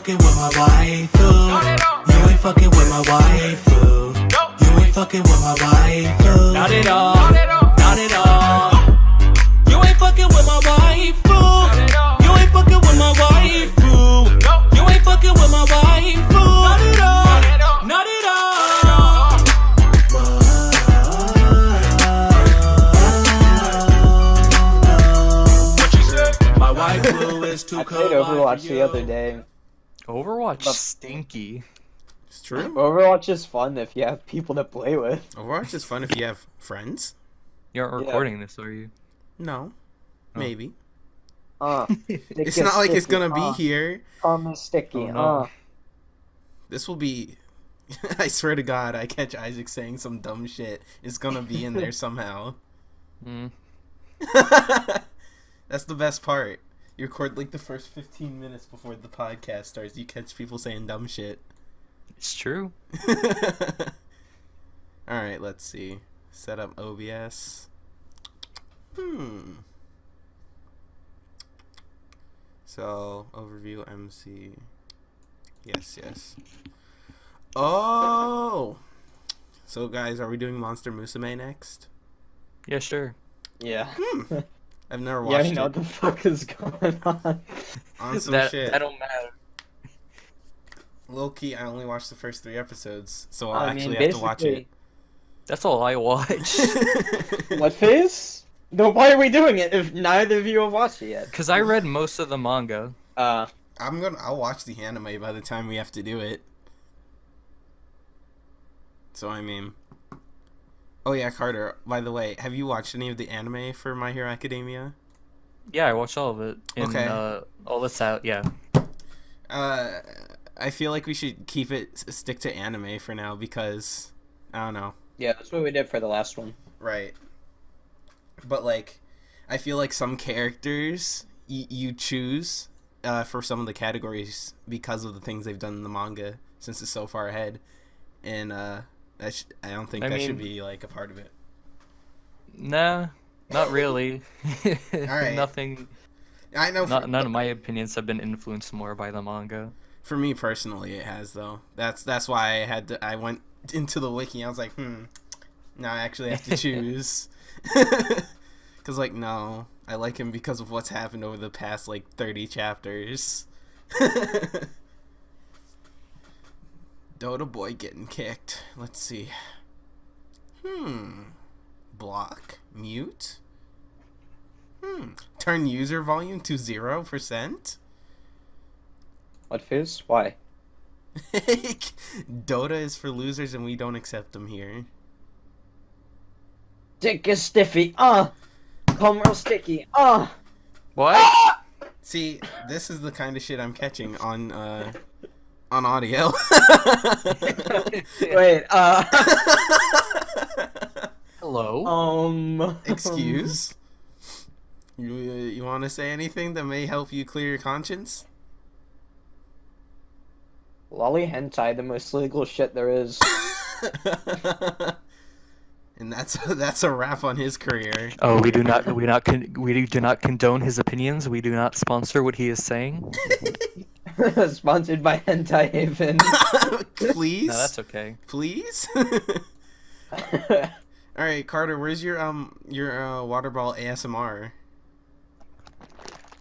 fucking with my waifu. You ain't fucking with my waifu. You ain't fucking with my waifu. Not at all. Not at all. You ain't fucking with my waifu. You ain't fucking with my waifu. You ain't fucking with my waifu. Not at all. Not at all. What you say? My waifu is too cold. I played Overwatch the other day. Overwatch stinky. It's true. Overwatch is fun if you have people to play with. Overwatch is fun if you have friends. You aren't recording this, are you? No. Maybe. It's not like it's gonna be here. Sticky. Oh, no. This will be... I swear to God, I catch Isaac saying some dumb shit. It's gonna be in there somehow. That's the best part. You record like the first 15 minutes before the podcast starts. You catch people saying dumb shit. It's true. Alright, let's see. Set up OBS. So, overview MC. Yes. Oh! So, guys, are we doing Monster Musume next? Yeah, sure. Yeah. I've never Yeah, watched you know what it. the fuck is going on. On some shit. That don't matter. Low-key, I only watched the first 3 episodes, so I'll I actually mean, have to watch it. That's all I watch. What phase? No, why are we doing it if neither of you have watched it yet? Cause I read most of the manga. I'll watch the anime by the time we have to do it. So, I mean... Oh yeah, Carter, by the way, have you watched any of the anime for My Hero Academia? Yeah, I watched all of it. Okay. All that's out, yeah. I feel like we should stick to anime for now because, I don't know. Yeah, that's what we did for the last one. Right. But, like, I feel like some characters you choose for some of the categories because of the things they've done in the manga since it's so far ahead. And, I don't think that should be, like, a part of it. Nah, not really. Alright. Nothing. I know. None of my opinions have been influenced more by the manga. For me personally, it has, though. That's why I went into the wiki. I was like, now I actually have to choose. Because, like, no, I like him because of what's happened over the past, like, 30 chapters. Dota boy getting kicked. Let's see. Block. Mute. Turn user volume to 0%. What phase? Why? Dota is for losers and we don't accept them here. Dick is stiffy. Come real sticky. What? See, this is the kind of shit I'm catching on audio. Wait, Hello? Excuse? You want to say anything that may help you clear your conscience? Lolly hentai, the most legal shit there is. And that's a wrap on his career. Oh, we do not condone his opinions. We do not sponsor what he is saying. Sponsored by Hentai Haven. Please? No, that's okay. Please? Alright, Carter, where's your water ball ASMR?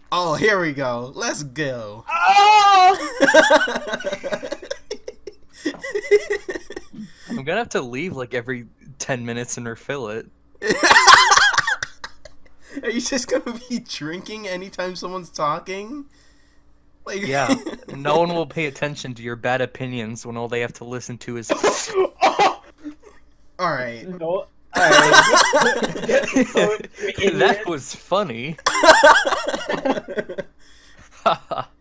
Oh, here we go. Let's go. I'm gonna have to leave like every 10 minutes and refill it. Are you just gonna be drinking anytime someone's talking? Like... Yeah, no one will pay attention to your bad opinions when all they have to listen to is... Alright. No. That was funny.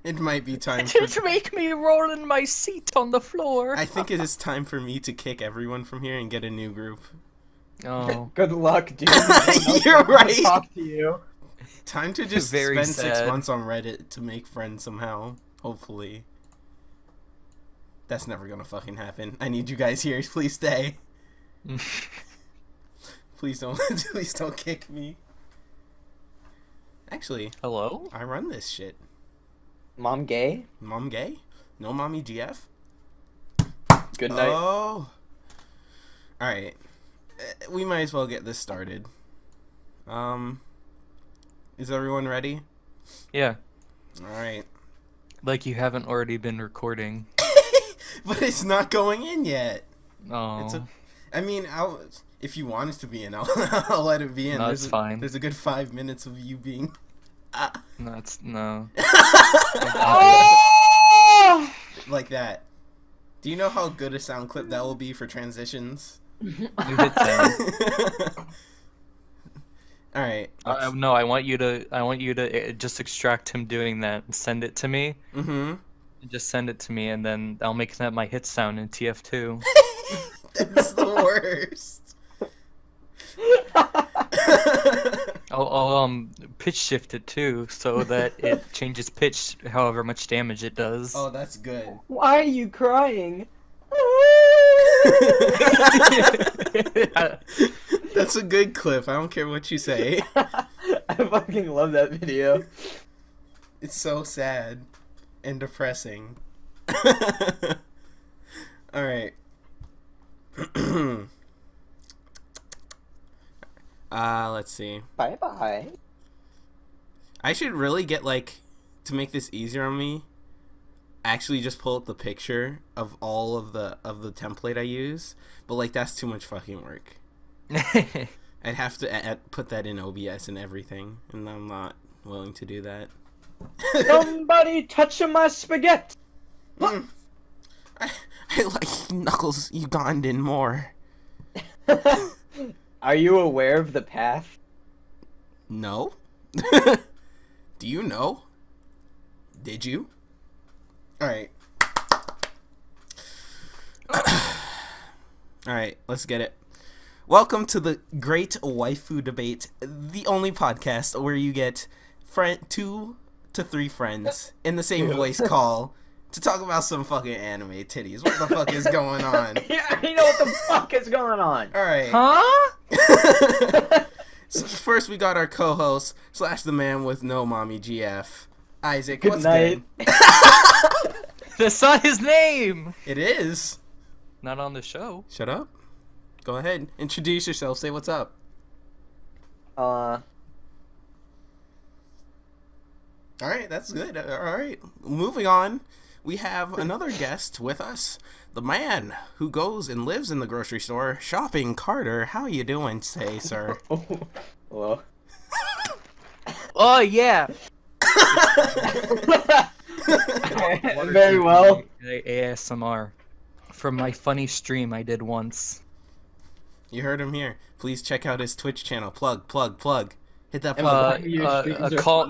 It might be time Didn't make me roll in my seat on the floor. I think it is time for me to kick everyone from here and get a new group. Oh. Good luck, dude. You're right. Talk to you. Time to just Very spend 6 sad. months on Reddit to make friends somehow. Hopefully. That's never gonna fucking happen. I need you guys here. Please stay. Please don't kick me. Actually, Hello? I run this shit. Mom gay? Mom gay? No mommy GF? Good night. Oh. Alright. We might as well get this started. Is everyone ready? Yeah. Alright. Like you haven't already been recording. But it's not going in yet. Oh. I mean, if you want it to be in, I'll let it be in. No, it's fine. There's a good 5 minutes of you being... No. Oh! like that. Do you know how good a sound clip that will be for transitions? You hit sound. All right. No, I want you to just extract him doing that and send it to me. Mm-hmm. Just send it to me, and then I'll make that my hit sound in TF2. That's the worst. I'll pitch shift it too, so that it changes pitch however much damage it does. Oh, that's good. Why are you crying? That's a good clip. I don't care what you say. I fucking love that video. It's so sad and depressing. Alright. Let's see. Bye bye. I should really get, like, to make this easier on me, actually just pull up the picture of all of the template I use, but, like, that's too much fucking work. I'd have to put that in OBS and everything, and I'm not willing to do that. Somebody touching my spaghetti. I like Knuckles Ugandan more. Are you aware of the path? No? Do you know? Did you? Alright. Alright, let's get it. Welcome to the Great Waifu Debate, the only podcast where you get 2 to 3 friends in the same voice call to talk about some fucking anime titties. What the fuck is going on? Yeah, I know what the fuck is going on. Alright. Huh? So first we got our co-host / the man with no mommy GF, Isaac. Good What's night. good? That's not his name. It is. Not on the show. Shut up. Go ahead. Introduce yourself. Say what's up. Uh, Alright, that's good. Alright. Moving on. We have another guest with us. The man who goes and lives in the grocery store shopping. Carter, how you doing today, sir? hello. Oh yeah. Very well. ASMR from my funny stream I did once. You heard him here. Please check out his Twitch channel. Plug. Hit that plug.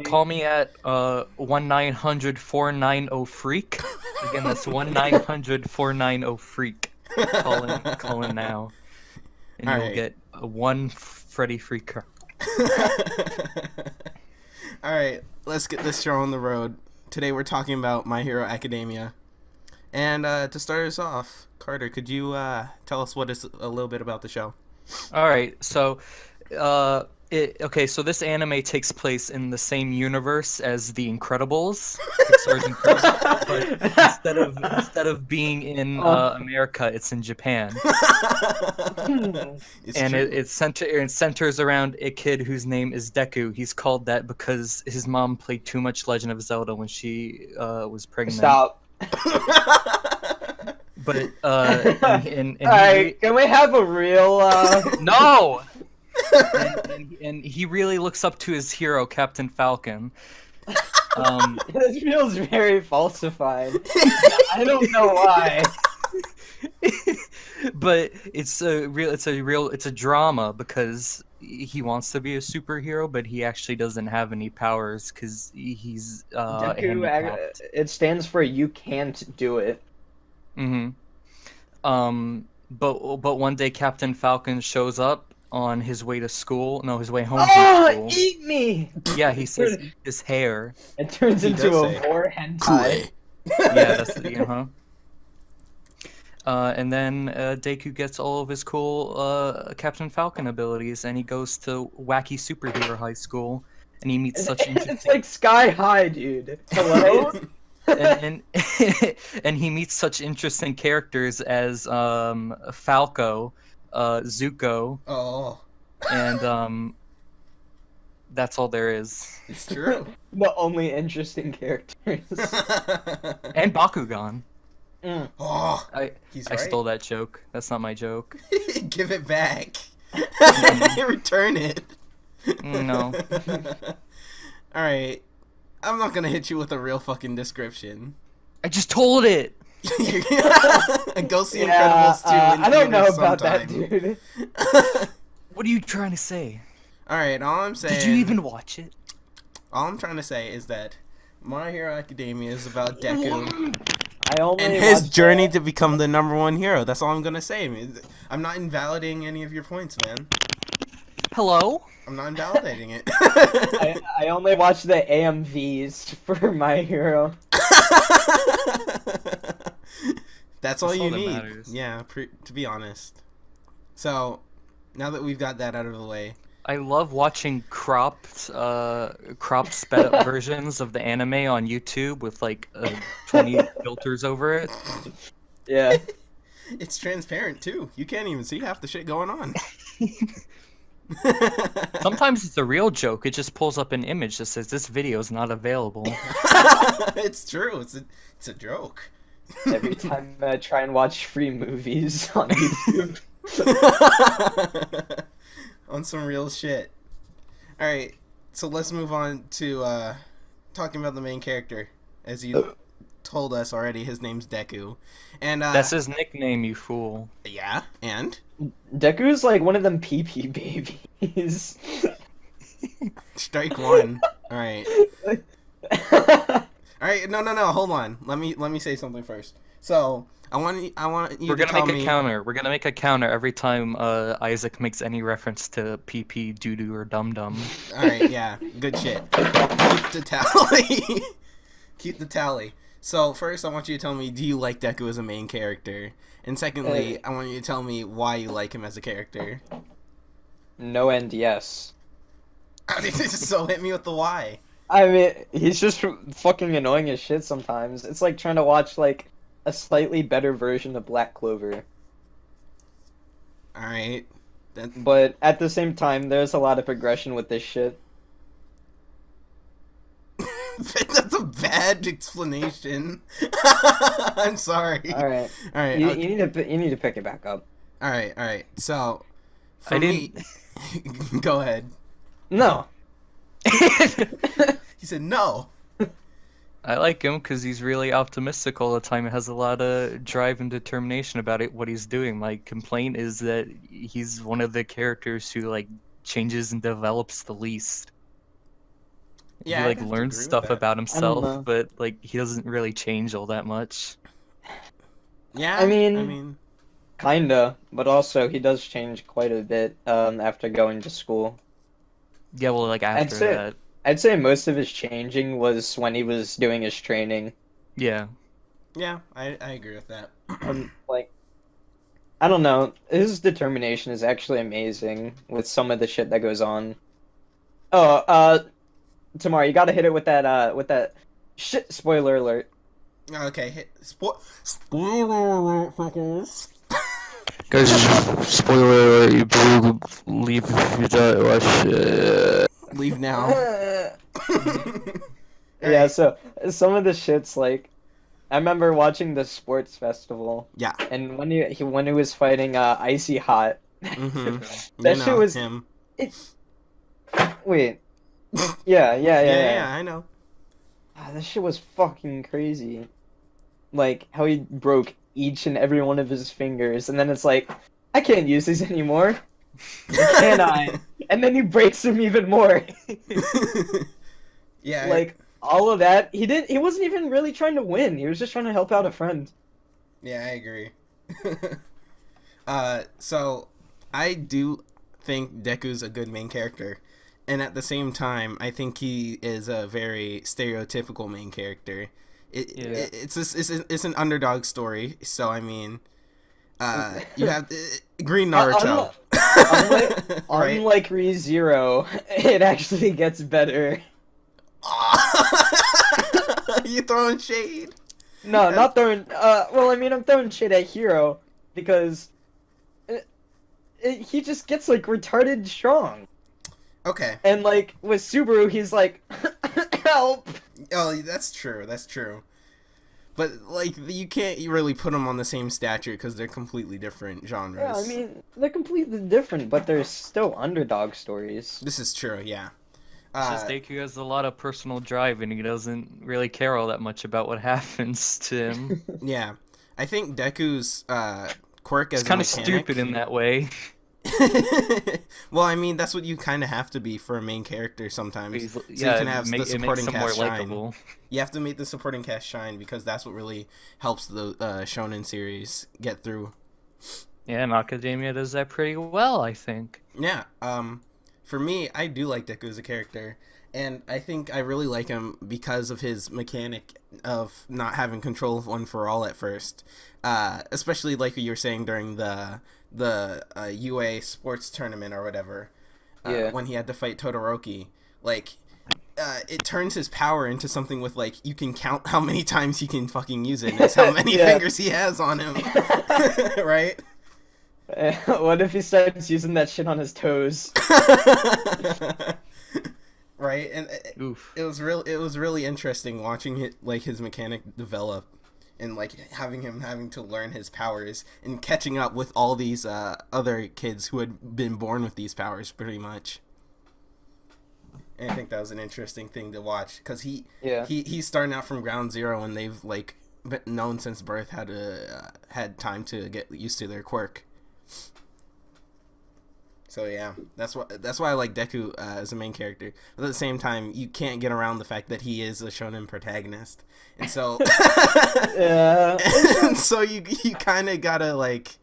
Call me at 1-900-490-FREAK. Again, that's 1-900-490-FREAK. Call in now, and you'll get one Freddy Freaker. Alright, let's get this show on the road. Today we're talking about My Hero Academia. And to start us off, Carter, could you tell us what is a little bit about the show? Alright, so so this anime takes place in the same universe as The Incredibles, Pixar's Incredibles, but instead of being in America, it's in Japan. It centers around a kid whose name is Deku. He's called that because his mom played too much Legend of Zelda when she was pregnant. Stop. But Alright, can we have a real No. and he really looks up to his hero, Captain Falcon. This feels very falsified. I don't know why. But it's a drama because he wants to be a superhero, but he actually doesn't have any powers because he's handicapped. It stands for you can't do it. Mm-hmm. But one day Captain Falcon shows up on his way to school. No, his way home from school. Eat me! Yeah, he says his hair. It turns into a more hentai. Yeah, that's and then Deku gets all of his cool Captain Falcon abilities, and he goes to wacky superhero high school, and he meets such interesting. It's like Sky High, dude. Hello. and and he meets such interesting characters as Falco, Zuko, Oh, and that's all there is. it's true. The only interesting characters. And Bakugan. Mm. Oh, I he's I right. stole that joke. That's not my joke. Give it back. Return it. No. Alright. I'm not gonna hit you with a real fucking description. I just told it. Go see Yeah, Incredibles 2 in I don't know theaters about that, sometime. dude. What are you trying to say? Alright, all I'm saying... Did you even watch it? All I'm trying to say is that My Hero Academia is about Deku I only and his watched journey that. to become the #1 hero. That's all I'm gonna say. I'm not invalidating any of your points, man. Hello? I'm not invalidating it. I only watched the AMVs for My Hero. That's all That's you all that need. matters. Yeah, to be honest. So, now that we've got that out of the way, I love watching cropped sped up versions of the anime on YouTube with like 20 filters over it. Yeah. it's transparent too. You can't even see half the shit going on. Sometimes it's a real joke. It just pulls up an image that says this video is not available. It's true. It's a joke. Every time I try and watch free movies on YouTube. On some real shit. Alright, so let's move on to talking about the main character. As you told us already, his name's Deku. And That's his nickname, you fool. yeah, and Deku's like one of them pee-pee babies. strike one. Alright. Alright, no, hold on. Let me say something first. So I want you We're to gonna tell make me. a counter. We're gonna make a counter every time Isaac makes any reference to PP, doo-doo, or dum-dum. Alright, yeah, good shit. Keep the tally. Keep the tally. So first, I want you to tell me, do you like Deku as a main character? And secondly, I want you to tell me why you like him as a character. No and yes. So hit me with the why. I mean, he's just fucking annoying as shit sometimes. It's like trying to watch like a slightly better version of Black Clover. Alright. But at the same time, there's a lot of progression with this shit. That's a bad explanation. I'm sorry. Alright. Alright. You, Okay. you need to pick it back up. Alright. So, for I me... Go ahead. No. He said no. I like him because he's really optimistic all the time. He has a lot of drive and determination about it, what he's doing. My complaint is that he's one of the characters who like changes and develops the least. Yeah, he I'd like have to learns agree with stuff that. about know. himself, but like he doesn't really change all that much. Yeah, I mean- Kinda, but also he does change quite a bit after going to school. Yeah, well, like after say- that, I'd say most of his changing was when he was doing his training. yeah. yeah, I agree with that. Like, I don't know, his determination is actually amazing with some of the shit that goes on. Oh, Tamar, you gotta hit it with that shit. Spoiler alert. Okay, hit spoiler alert, fuckers. Guys, spoiler alert, you believe if you don't watch it. Leave now. Yeah, so some of the shit's like, I remember watching the sports festival, Yeah. and when he was fighting Icy Hot, Mm-hmm. That shit was- him. wait, yeah, Yeah, I know. That shit was fucking crazy. Like how he broke each and every one of his fingers, and then it's like, I can't use these anymore, can I? And then he breaks them even more. Yeah. Like all of that, he wasn't even really trying to win. He was just trying to help out a friend. Yeah, I agree. So I do think Deku's a good main character, and at the same time, I think he is a very stereotypical main character. It's an underdog story, so I mean, you have Green Naruto. Right? Unlike ReZero, it actually gets better. You throwing shade? No, not throwing. Well, I mean, I'm throwing shit at Hero because he just gets like retarded strong, Okay. and like with Subaru, he's like, help. Oh, that's true. That's true. But like, you can't really put them on the same stature because they're completely different genres. Yeah, I mean, they're completely different, but they're still underdog stories. This is true. Yeah. It's just Deku has a lot of personal drive, and he doesn't really care all that much about what happens to him. Yeah. I think Deku's quirk as It's kind a of mechanic... stupid in that way. Well, I mean, that's what you kind of have to be for a main character sometimes. So Yeah, you can have the it supporting makes him more cast shine. likable. You have to make the supporting cast shine because that's what really helps the shonen series get through. Yeah, and Academia does that pretty well, I think. Yeah. For me, I do like Deku as a character, and I think I really like him because of his mechanic of not having control of One for All at first. Especially like you were saying during the UA sports tournament or whatever. Yeah. When he had to fight Todoroki, like it turns his power into something with like you can count how many times he can fucking use it. And it's how many fingers he has on him, right? What if he starts using that shit on his toes? Right, and Oof. it was really interesting watching it, like his mechanic develop, and like having to learn his powers and catching up with all these other kids who had been born with these powers, pretty much. And I think that was an interesting thing to watch because he's starting out from ground zero, and they've like been known since birth how to had time to get used to their quirk. So yeah, that's why I like Deku as a main character. But at the same time, you can't get around the fact that he is a shonen protagonist, and so Yeah. and so you kind of gotta like,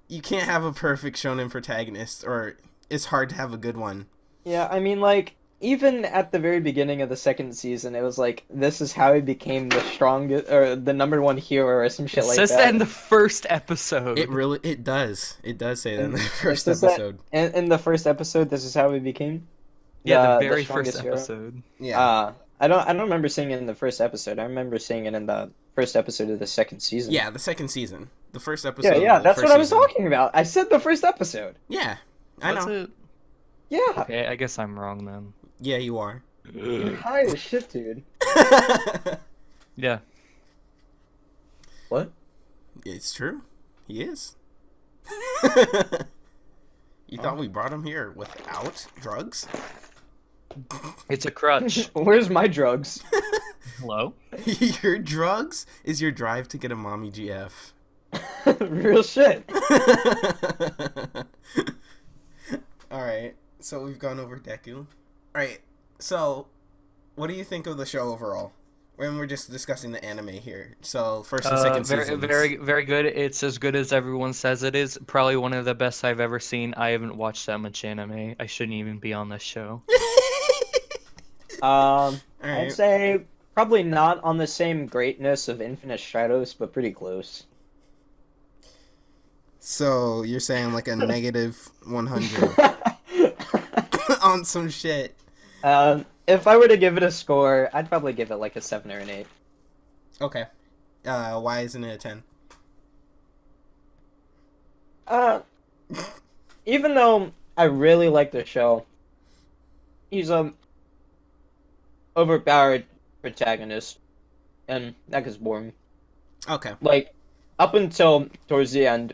you can't have a perfect shonen protagonist, or it's hard to have a good one. Yeah, I mean, like, even at the very beginning of the second season, it was like, this is how he became the strongest, or the #1 hero, or some shit like that. It says that in the first episode. It does say that in the first It says that episode. in the first episode, this is how he became. Yeah, the very strongest first hero. episode. Yeah, I don't remember seeing it in the first episode. I remember seeing it in the first episode of the second season. yeah, the second season, the first episode. Yeah, of the that's first what I was season. talking about. I said the first episode. Yeah, I What's know. it? Yeah. Okay, I guess I'm wrong then. Yeah, you are. You're high as shit, dude. Yeah. What? It's true. He is. You thought we brought him here without drugs? It's a crutch. Where's my drugs? Hello? Your drugs is your drive to get a mommy GF. Real shit. Alright, so we've gone over Deku. Alright, so what do you think of the show overall? When we're just discussing the anime here. So first and second Very, seasons. very, very good. It's as good as everyone says it is. Probably one of the best I've ever seen. I haven't watched that much anime. I shouldn't even be on this show. I'd Alright. say probably not on the same greatness of Infinite Shadows, but pretty close. So you're saying like a negative 100 on some shit. If I were to give it a score, I'd probably give it like a 7 or an 8. Okay. Why isn't it a 10? Even though I really like the show, he's a overpowered protagonist, and that gets boring. Okay. Like, up until towards the end,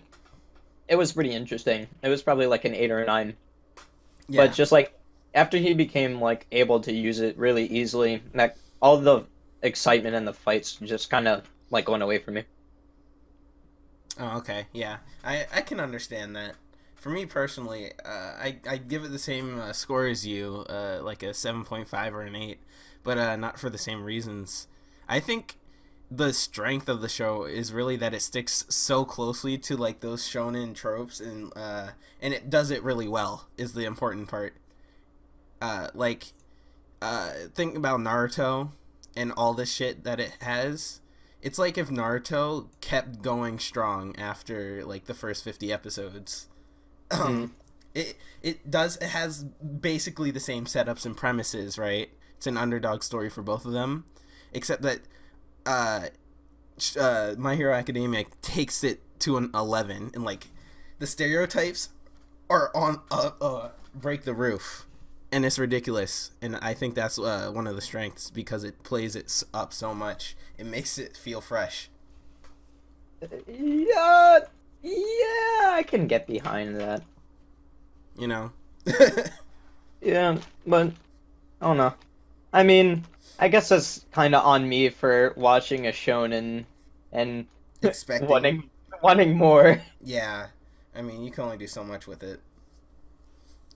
it was pretty interesting. It was probably like an 8 or a 9. Yeah. But just like after he became like able to use it really easily, that all the excitement and the fights just kind of like went away from me. Oh, okay. Yeah. I can understand that. For me personally, I give it the same score as you, like a 7.5 or an 8, but not for the same reasons. I think the strength of the show is really that it sticks so closely to like those shonen tropes, and it does it really well is the important part. Think about Naruto and all the shit that it has. It's like if Naruto kept going strong after like the first 50 episodes. It has basically the same setups and premises, right? It's an underdog story for both of them. except that My Hero Academia takes it to an 11, and like the stereotypes are on break the roof, and it's ridiculous. And I think that's one of the strengths, because it plays it up so much. It makes it feel fresh. Yeah, I can get behind that. You know. Yeah, but I don't know. I mean, I guess that's kind of on me for watching a shonen and Expecting. wanting more. Yeah, I mean, you can only do so much with it.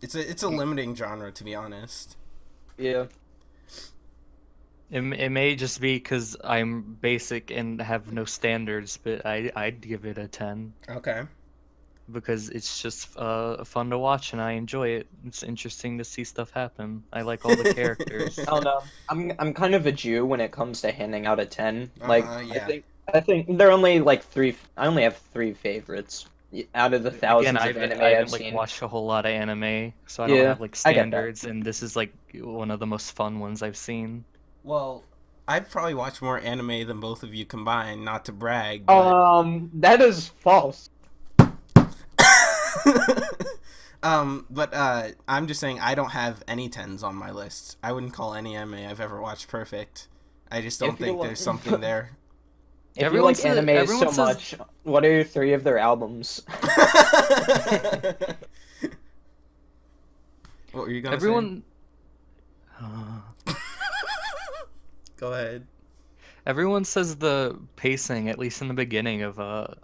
It's a limiting genre, to be honest. Yeah. It may just be because I'm basic and have no standards, but I'd give it a 10 Okay. because it's just fun to watch and I enjoy it. It's interesting to see stuff happen. I like all the characters. I don't know. I'm kind of a Jew when it comes to handing out a 10. Like Yeah. I think there are only like 3. I only have 3 favorites out of the thousands Again, of anime I I've haven't seen. watched a whole lot of anime, so I don't Yeah, have like I get that. standards, and this is like one of the most fun ones I've seen. Well, I've probably watched more anime than both of you combined, not to brag, but... That is false. but I'm just saying I don't have any 10s on my list. I wouldn't call any anime I've ever watched perfect. I just don't If you think like- there's something there. If Everyone you like anime so everyone says- much, what are 3 of their albums? What were you gonna Everyone, say? Go ahead. everyone says the pacing, at least in the beginning of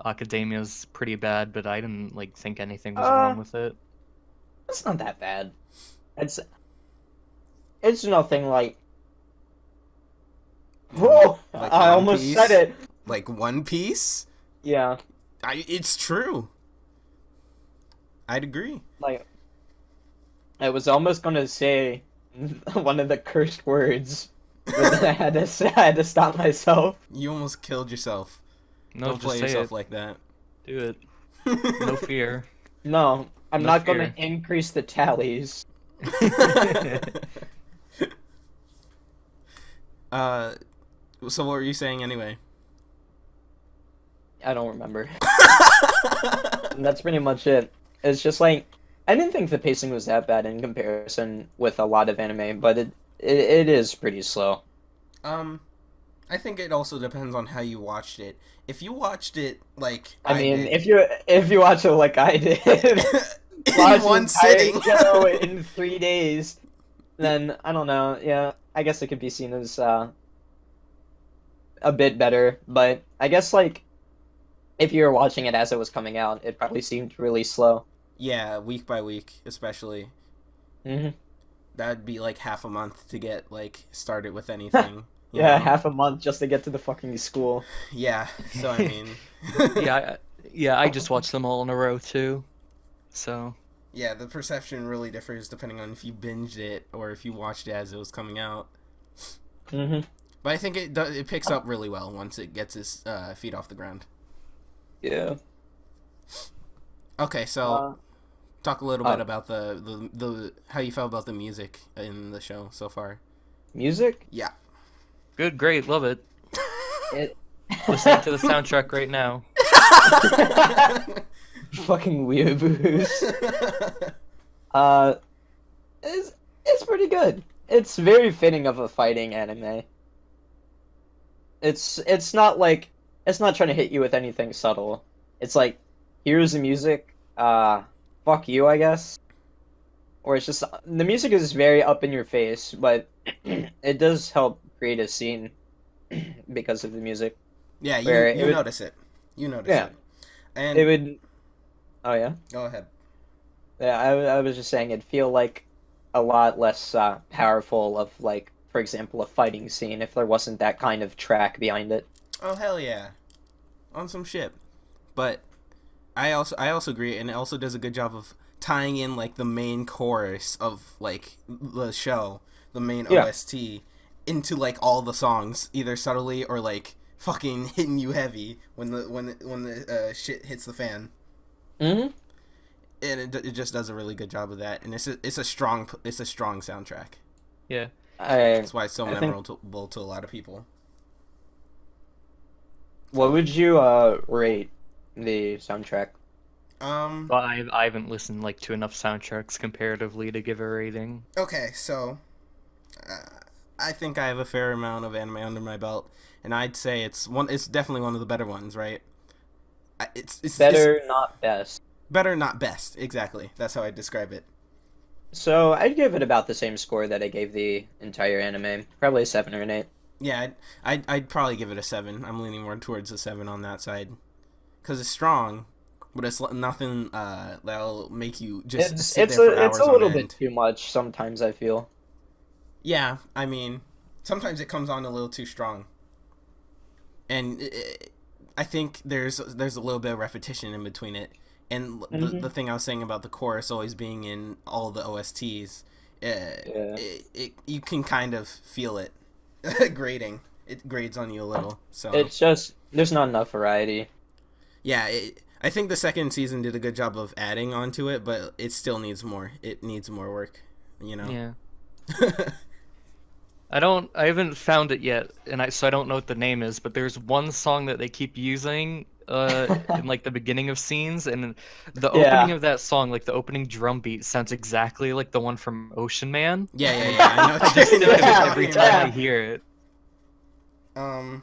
Academia, is pretty bad, but I didn't like think anything was wrong with it. It's not that bad. It's nothing like. Whoa! Like I One almost Piece? said it. Like One Piece? Yeah, It's true. I'd agree. like I was almost gonna say one of the cursed words, but then I had to stop myself. You almost killed yourself. No, Don't just play say yourself it. like that. Do it. No fear. No, I'm No not gonna fear. increase the tallies. So what were you saying anyway? I don't remember. That's pretty much it. It's just like I didn't think the pacing was that bad in comparison with a lot of anime, but it is pretty slow. I think it also depends on how you watched it. If you watched it like I mean, did, if you watch it like I did, in watch the one entire sitting, show in 3 days, then I don't know. Yeah, I guess it could be seen as a bit better, but I guess like if you were watching it as it was coming out, it probably seemed really slow. yeah, week by week, especially. Hmm That'd be like half a month to get like started with anything. you Yeah, know? half a month just to get to the fucking school. Yeah. So I mean, Yeah, I just watched them all in a row too. So yeah, the perception really differs depending on if you binged it or if you watched it as it was coming out. Hmm But I think it picks up really well once it gets its feet off the ground. Yeah. Okay, so Uh, talk a little bit about the how you felt about the music in the show so far. Music? Yeah. good, great, love it. It... Listening to the soundtrack right now. Fucking weeaboos. It's pretty good. It's very fitting of a fighting anime. It's not like it's not trying to hit you with anything subtle. It's like here's the music. Fuck you, I guess. Or it's just the music is very up in your face, but it does help create a scene because of the music. Yeah, Where it you would- notice it. You notice Yeah. it. And It would. Oh yeah. go ahead. Yeah, I was just saying it'd feel like a lot less powerful of like, for example, a fighting scene if there wasn't that kind of track behind it. Oh hell yeah, on some shit. But I also agree, and it also does a good job of tying in like the main chorus of like the show, the main Yeah. OST, into like all the songs, either subtly or like fucking hitting you heavy when the shit hits the fan. Mm-hmm. And it just does a really good job of that, and it's a strong soundtrack. Yeah. That's why it's so I think- memorable to a lot of people. What would you rate the soundtrack? But I haven't listened like to enough soundtracks comparatively to give a rating. Okay, so I think I have a fair amount of anime under my belt, and I'd say it's definitely one of the better ones, right? It's Better, not best. better, not best. Exactly. That's how I describe it. So I'd give it about the same score that I gave the entire anime, probably a 7 or an 8. Yeah, I'd probably give it a 7. I'm leaning more towards a 7 on that side, because it's strong, but it's nothing that'll make you just sit there for hours It's a little on bit end. too much sometimes, I feel. Yeah, I mean, sometimes it comes on a little too strong, and I think there's a little bit of repetition in between it. And the thing I was saying about the chorus always being in all the OSTs, you can kind of feel it grading. It grades on you a little. So It's just, there's not enough variety. yeah, I think the second season did a good job of adding onto it, but it still needs more. It needs more work, you know. Yeah. I haven't found it yet, so I don't know what the name is, but there's one song that they keep using in like the beginning of scenes, and the opening of that song, like the opening drum beat, sounds exactly like the one from Ocean Man. Yeah. I know. I just think of it Yeah, every yeah. time I hear it.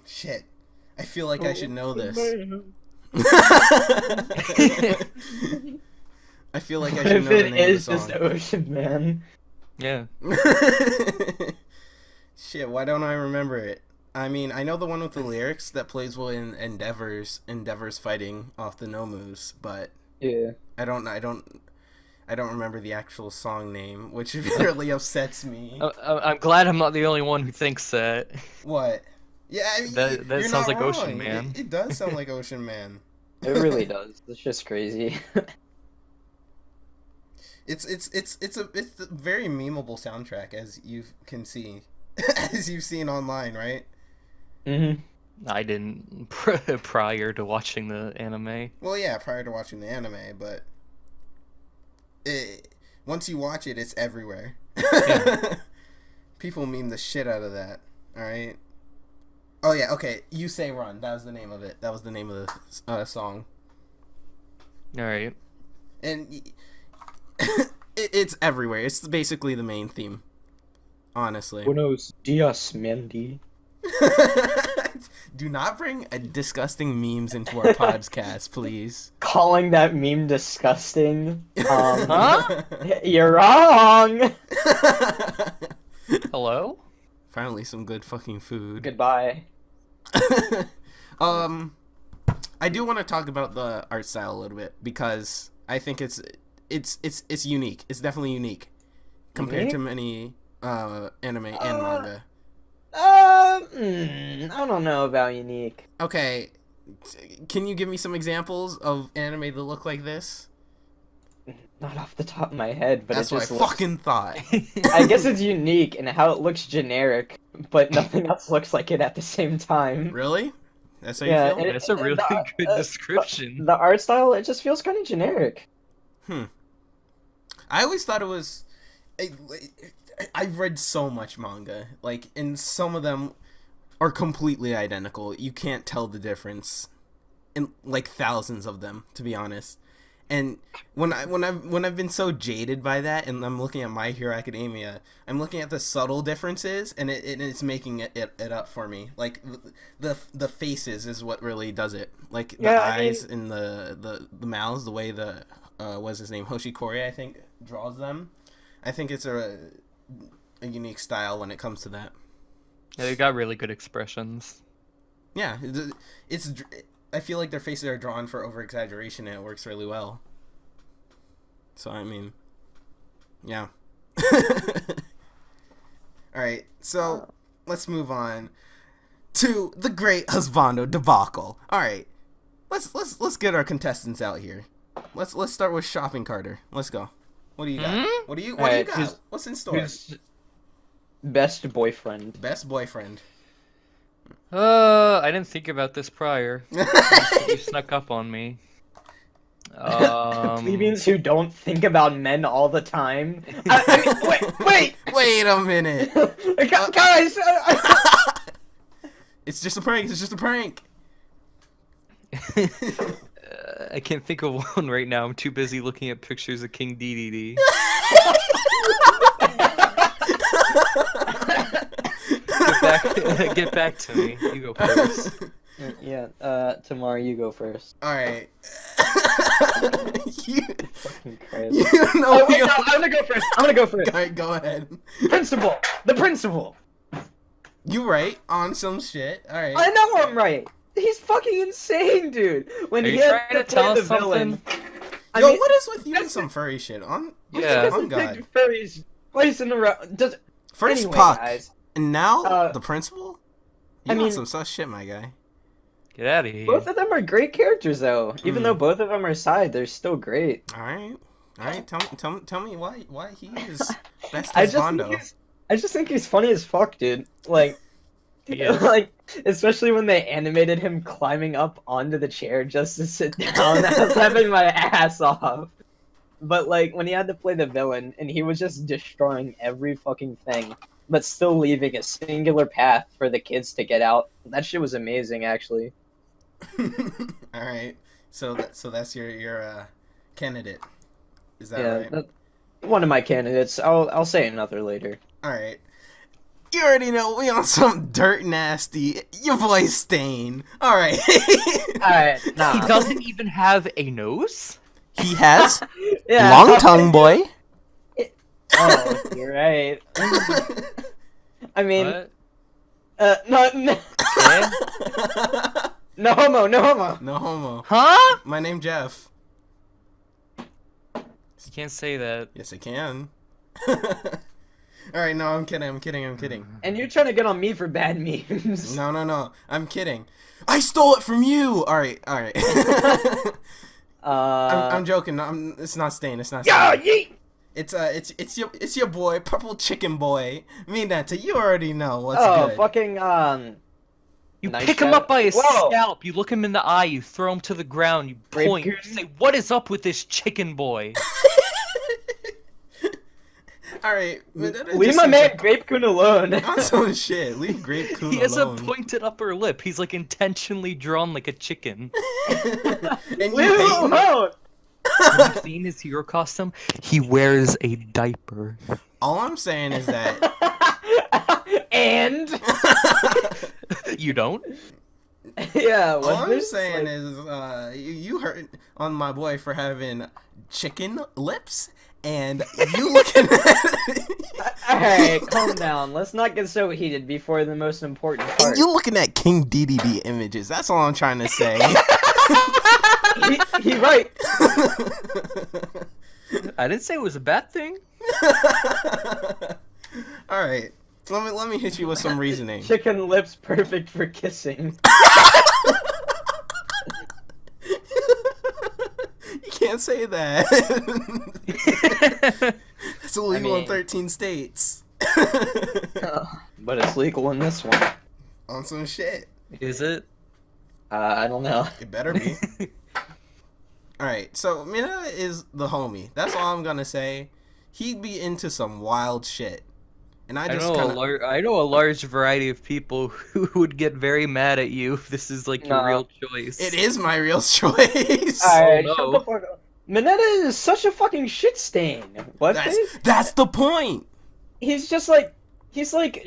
Shit. I feel like I should know this. I feel like I What should if know the it name is of the just song. Ocean Man? Yeah. Shit, why don't I remember it? I mean, I know the one with the lyrics that plays well in Endeavor's fighting off the Nomus, but Yeah. I don't remember the actual song name, which really upsets me. I'm glad I'm not the only one who thinks that. What? Yeah, I mean, That you're sounds not like Ocean wrong. Man. It does sound like Ocean Man. It really does. It's just crazy. It's a very memeable soundtrack, as you can see, as you've seen online, right? I didn't prior to watching the anime. Well, yeah, prior to watching the anime, but once you watch it, it's everywhere. Yeah. People meme the shit out of that. All right. Oh yeah, okay. You Say Run. That was the name of it. That was the name of the song. All right. And it's everywhere. It's basically the main theme. Honestly. Buenos dias, Mandy. Do not bring disgusting memes into our podcast, please. Calling that meme disgusting. Huh? You're wrong. Hello? Finally, some good fucking food. Goodbye. I do want to talk about the art style a little bit because I think it's unique. It's definitely unique compared to many anime and manga. I don't know about unique. Okay, can you give me some examples of anime that look like this? Not off the top of my head, but That's it what I just looks... fucking thought. I guess it's unique in how it looks generic, but nothing else looks like it at the same time. Really? That's how Yeah, you feel? it- That's a really good description. The art style, it just feels kind of generic. I always thought it was. I've read so much manga, like, and some of them are completely identical. You can't tell the difference, in like thousands of them, to be honest. And when I've been so jaded by that, and I'm looking at My Hero Academia, I'm looking at the subtle differences, and it's making it up for me. Like the faces is what really does it. Like the eyes and the mouths, the way the what's his name, Hoshikori, I think, draws them. I think it's a unique style when it comes to that. Yeah, they got really good expressions. Yeah, it's. I feel like their faces are drawn for over exaggeration, and it works really well. So I mean, yeah. All right, so let's move on to the Great Husbando debacle. All right, let's get our contestants out here. Let's start with Shopping Carter. Let's go. What do you got? What do you got? What's in store? Best boyfriend. Best boyfriend. I didn't think about this prior. You snuck up on me. Plebeians who don't think about men all the time. I mean, wait! Wait a minute. Guys! It's just a prank. It's just a prank. I can't think of one right now. I'm too busy looking at pictures of King DDD. Get back to me. You go first. Yeah, Tamar, you go first. Alright. Fucking Christ. You know Oh, wait, no, I'm gonna go first. Alright, go ahead. Principal! The principal! You right on some shit. Alright. I know I'm right! He's fucking insane, dude! When Are he you had trying to play tell the us villain... something? Yo, what is with you and that's- some furry shit? On Yeah. on God. Furries twice in a row. Does... First Anyway, Puck, guys. and now Uh, the principal? You I on mean- some sus shit, my guy. Get out of here. Both of them are great characters, though. Even though both of them are side, they're still great. Alright. Alright, tell me why he is best I as Bondo. just think he's funny as fuck, dude. Like, Yes. like especially when they animated him climbing up onto the chair just to sit down. I was laughing my ass off. But like when he had to play the villain and he was just destroying every fucking thing, but still leaving a singular path for the kids to get out. That shit was amazing, actually. Alright. So that's your candidate. Is that Yeah, right? one of my candidates. I'll say another later. Alright. You already know we on some dirt nasty. Your boy Stain. Alright. Alright, He nah. doesn't even have a nose? He has Yeah. long tongue, boy. Oh, you're right. I mean, What? no, Yeah? no homo, no homo. No homo. Huh? My name Jeff. You can't say that. Yes, I can. Alright, no, I'm kidding. And you're trying to get on me for bad memes. No. I'm kidding. I stole it from you! Alright. I'm joking. No, it's not Stain. It's not Stain. Yeah, yeet. It's your boy, Purple Chicken Boy. Mineta, you already know what's Oh, good. fucking, You Nice pick him shot. up by his Whoa. scalp, you look him in the eye, you throw him to the ground, you Grape point, you goon? say, "What is up with this chicken boy?" Alright, leave my man Grape Coon alone. On some shit. Leave Grape Coon He has alone. a pointed upper lip. He's like intentionally drawn like a chicken. And you Leave him hate him? alone. Have you seen his hero costume? He wears a diaper. All I'm saying is that And You don't? yeah, all what I'm this? saying Like, is you hurt on my boy for having chicken lips, and you looking at alright, calm down. Let's not get so heated before the most important part. and you looking at King DDD images. That's all I'm trying to say. he right. I didn't say it was a bad thing. All right, let me hit you with some reasoning. Chicken lips perfect for kissing. You can't say that. It's illegal in 13 states. But it's legal in this one. On some shit. Is it? I don't know. It better be. Alright, so Mina is the homie. That's all I'm gonna say. He'd be into some wild shit. And I just kind of... I know a large variety of people who would get very mad at you if this is like your No. real choice. It is my real choice. Alright, no. shut the fuck up. Mineta is such a fucking shit stain. What? That's the point. He's just like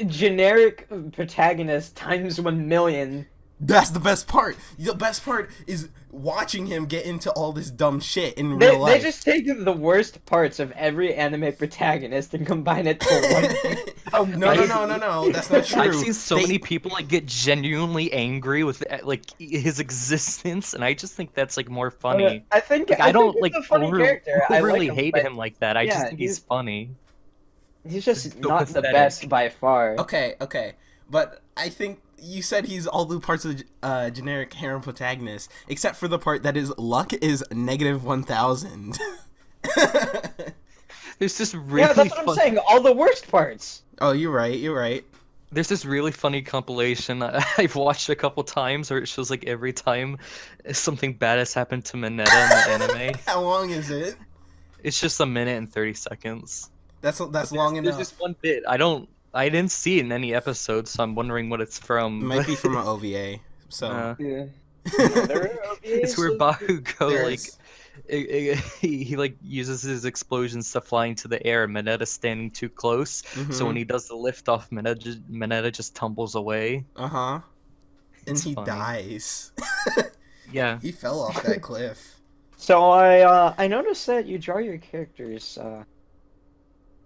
generic protagonist times 1,000,000. That's the best part. The best part is watching him get into all this dumb shit in They real life. just take the worst parts of every anime protagonist and combine it to one. No. That's not true. I've seen so They- many people like get genuinely angry with like his existence, and I just think that's like more funny. I think Like, I don't think like he's a funny character. I overly like hate but him like that. I yeah, just think he's he's- funny. He's just so not the pathetic. best by far. Okay, but I think you said he's all the parts of the generic harem protagonist, except for the part that his luck is -1000. There's this really Yeah, that's what I'm saying. All the worst parts. Oh, you're right. There's this really funny compilation I've watched a couple times where it shows like every time something bad has happened to Mineta in the anime. How long is it? It's just 1 minute and 30 seconds. That's long There's enough. this one bit. I didn't see it in any episode, so I'm wondering what it's from. Might be from an OVA. So Uh, Yeah. There are It's where OVAs. Bakugo There's- he like uses his explosions to fly into the air. Mineta's standing too close, so when Mhm. he does the lift off, Mineta just tumbles away. Uh-huh. And It's he funny. dies. Yeah. He fell off that cliff. So I noticed that you draw your characters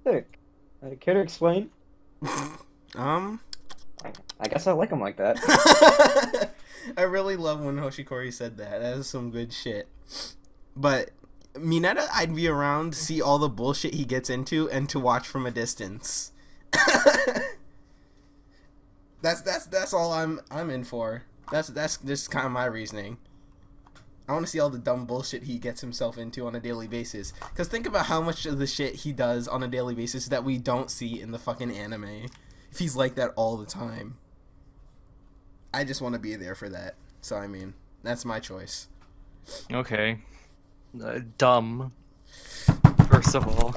thick. Care to explain? I guess I like them like that. I really love when Hoshikori said that. That is some good shit. But Mineta, I'd be around to see all the bullshit he gets into and to watch from a distance. That's all I'm in for. That's just kind of my reasoning. I want to see all the dumb bullshit he gets himself into on a daily basis. Because think about how much of the shit he does on a daily basis that we don't see in the fucking anime. If he's like that all the time. I just want to be there for that. So, I mean, that's my choice. Okay. Dumb. First of all.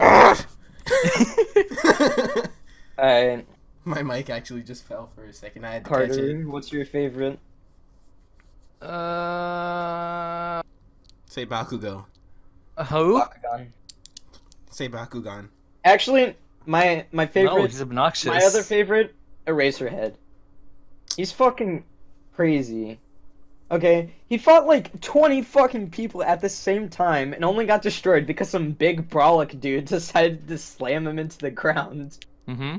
Alright, My mic actually just fell for a second. I had to catch Carter, it. what's your favorite? Say Bakugo. Who? Bakugan. Say Bakugan. Actually, my favorite, No, he's obnoxious. my other favorite, Eraserhead. He's fucking crazy. Okay, he fought like 20 fucking people at the same time and only got destroyed because some big brolic dude decided to slam him into the ground. Mm-hmm.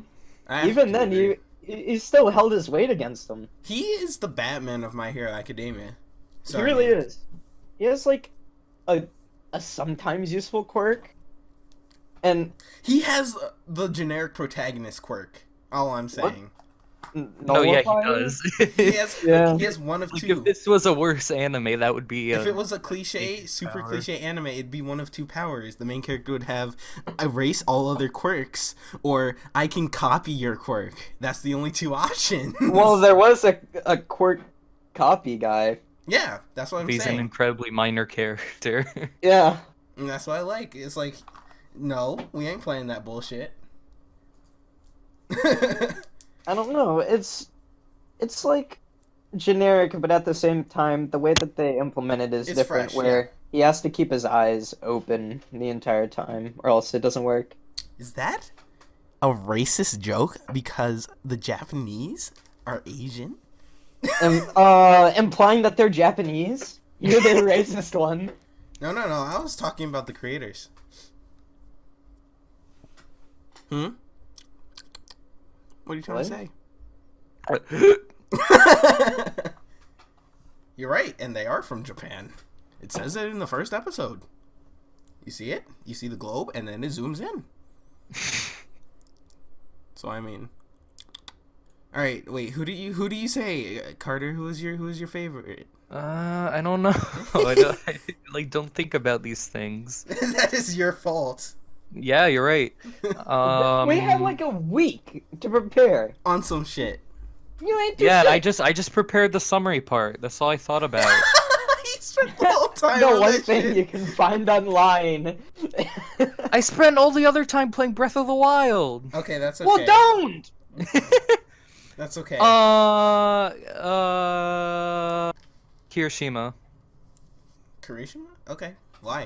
I have Even to then, agree. he still held his weight against him. He is the Batman of My Hero Academia. So, He I really mean, is. He has like a sometimes useful quirk, and He has the generic protagonist quirk. All I'm saying. No, yeah, he nullifying? does. He has Yeah. he has one of Like, two. if this was a worse anime, that would be. If it was a cliche, big super power. cliche anime, it'd be one of two powers. The main character would have erase all other quirks, or I can copy your quirk. That's the only two options. Well, there was a quirk copy guy. yeah, that's what I'm He's an saying. incredibly minor character. Yeah. And that's what I like. It's like, no, we ain't playing that bullshit. I don't know. It's like generic, but at the same time, the way that they implement it is It's different. fresh, where he has to keep his eyes open the entire time, or else it doesn't work. Is that a racist joke because the Japanese are Asian? Implying that they're Japanese. You're the racist one. No. I was talking about the creators. Hmm? What are you trying to say? You're right, and they are from Japan. It says it in the first episode. You see it? You see the globe, and then it zooms in. So I mean, all right. Wait, who do you say, Carter? Who is your favorite? I don't know. I don't think about these things. That is your fault. Yeah, you're right. We had like a week to prepare. On some shit. You ain't do Yeah, and shit. I just prepared the summary part. That's all I thought about. He spent the whole time The on one that thing shit. you can find online. I spent all the other time playing Breath of the Wild. Okay, that's okay. Well, don't. That's okay. Hiroshima. Kirishima? Okay. Why?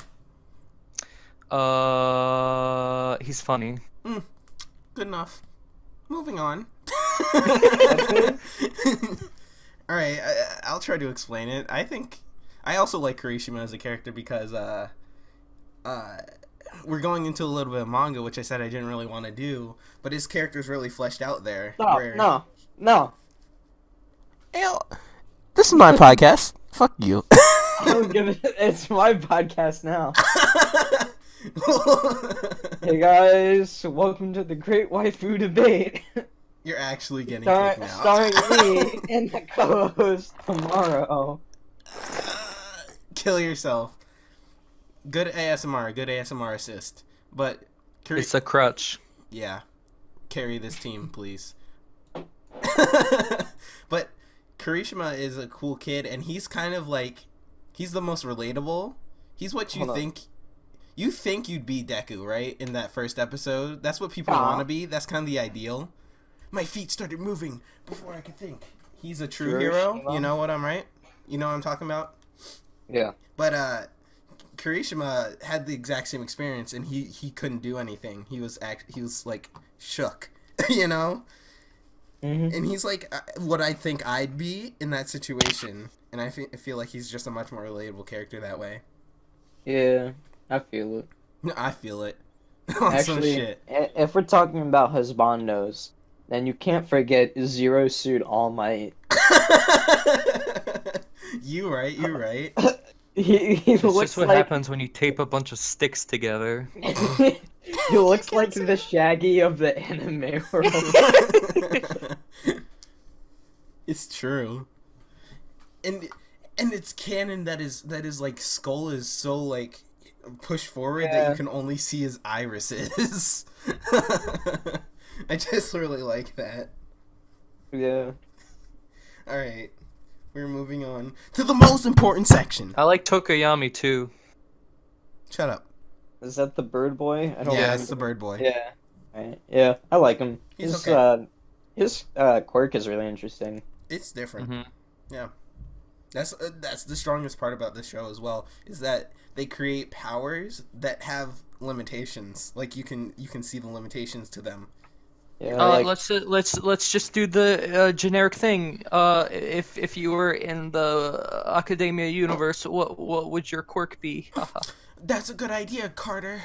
He's funny. Good enough. Moving on. it? All right, I'll try to explain it. I think I also like Kirishima as a character because we're going into a little bit of manga, which I said I didn't really want to do, but his character's really fleshed out there. No. Hell, this is my podcast. Fuck you. I don't give it. It's my podcast now. Hey guys, welcome to the Great Waifu Debate. You're actually getting kicked now. Starring me and the co-host tomorrow. Kill yourself. Good ASMR assist. But It's a crutch. yeah, carry this team, please. But Kirishima is a cool kid, and he's kind of like, he's the most relatable. He's what you Hold on. think. You think you'd be Deku, right? In that first episode, that's what people Aw. want to be. That's kind of the ideal. My feet started moving before I could think. He's a true hero. Kirishima. You know what I'm right? You know what I'm talking about? Yeah. But Kirishima had the exact same experience, and he couldn't do anything. He was like shook, you know. Mm-hmm. And he's like what I think I'd be in that situation, and I feel like he's just a much more relatable character that way. Yeah, I feel it. I feel it. On some Actually, shit. if we're talking about husbandos, then you can't forget Zero Suit All Might. You're right. He It's looks just what like happens when you tape a bunch of sticks together. he looks like the Shaggy of the anime world. It's true. And it's canon that is like Skull is so like pushed forward that you can only see his irises. I just really like that. Yeah. Alright. We're moving on to the most important section. I like Tokoyami too. Shut up. Is that the bird boy? I don't Yeah, remember. it's the bird boy. Yeah. Right. Yeah, I like him. He's His quirk is really interesting. It's different. Mm-hmm. Yeah. That's the strongest part about this show as well, is that they create powers that have limitations. Like you can see the limitations to them. Yeah. Like, Let's just do the generic thing. If you were in the academia universe, what would your quirk be? That's a good idea, Carter.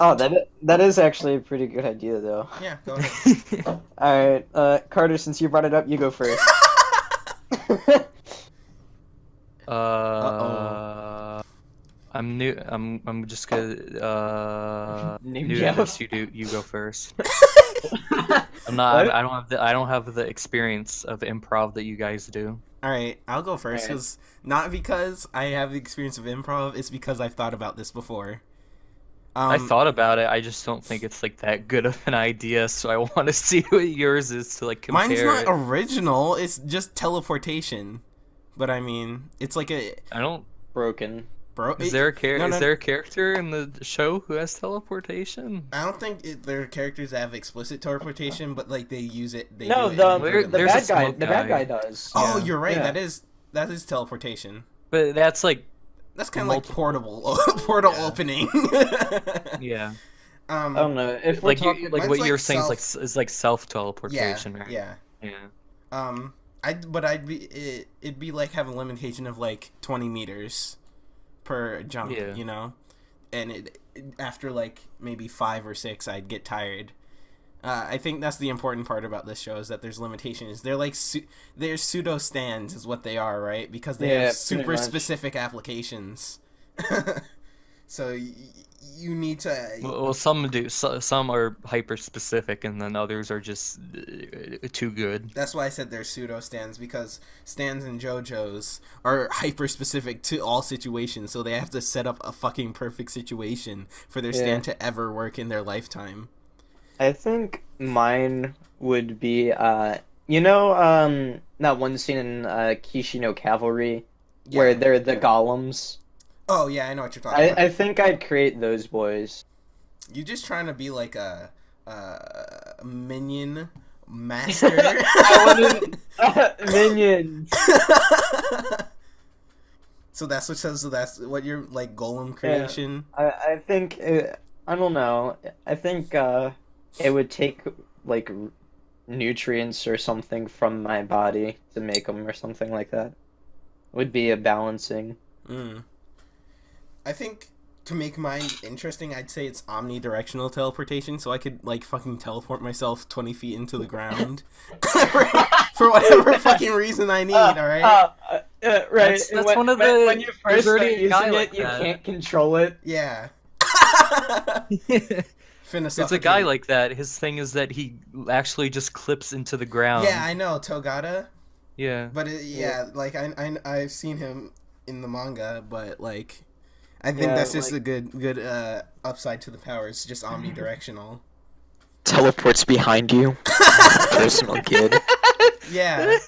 oh, that is actually a pretty good idea, though. Yeah, go ahead. All right, Carter. Since you brought it up, you go first. I'm new. I'm just gonna Name new to Jeff. this. You go first. I'm not. What? I don't have the experience of improv that you guys do. All right, I'll go first, because not because I have the experience of improv, it's because I've thought about this before. I thought about it. I just don't think it's like that good of an idea. So I want to see what yours is to like compare. Mine's not it. original. It's just teleportation. But I mean, it's like a I don't. Broken. Is there a No, no, there a character in the show who has teleportation? I don't think there are characters that have explicit teleportation, but like they use it. They No, do it the inadvertently. There's a bad guy. smoke The bad guy. guy does. Oh, Yeah. you're right. Yeah. That is teleportation. But that's like That's kind of like Multiple- portal Yeah. opening. I yeah, don't know if we're like talking. like mine's what like you're saying self- is like self teleportation, right? yeah. Yeah. It'd be like have a limitation of like 20 meters per jump, Yeah. you know, and after like maybe 5 or 6, I'd get tired. I think that's the important part about this show, is that there's limitations. They're like they're pseudo stands is what they are, right? Because they Yeah, have pretty super much. specific applications. So you need to. Well, some do. Some are hyper specific, and then others are just too good. That's why I said they're pseudo stands, because stands and JoJo's are hyper specific to all situations, so they have to set up a fucking perfect situation for their stand to ever work in their lifetime. I think mine would be that one scene in Kishi no Cavalry where they're the golems. Oh yeah, I know what you're talking about. I think I'd create those boys. You're just trying to be like a minion master. Minions. So that's what your like golem creation. I think I don't know. I think it would take like nutrients or something from my body to make them, or something like that. Would be a balancing. I think to make mine interesting, I'd say it's omnidirectional teleportation, so I could like fucking teleport myself 20 feet into the ground for whatever fucking reason I need. All right. Right. That's one of the. when you first there's start already a using guy it, like you that. can't control it. Yeah. There's a guy like that. His thing is that he actually just clips into the ground. Yeah, I know Togata, Yeah. but like I've seen him in the manga, but like I think that's just a good upside to the power. It's just omnidirectional. Teleports behind you. Personal kid. Yeah.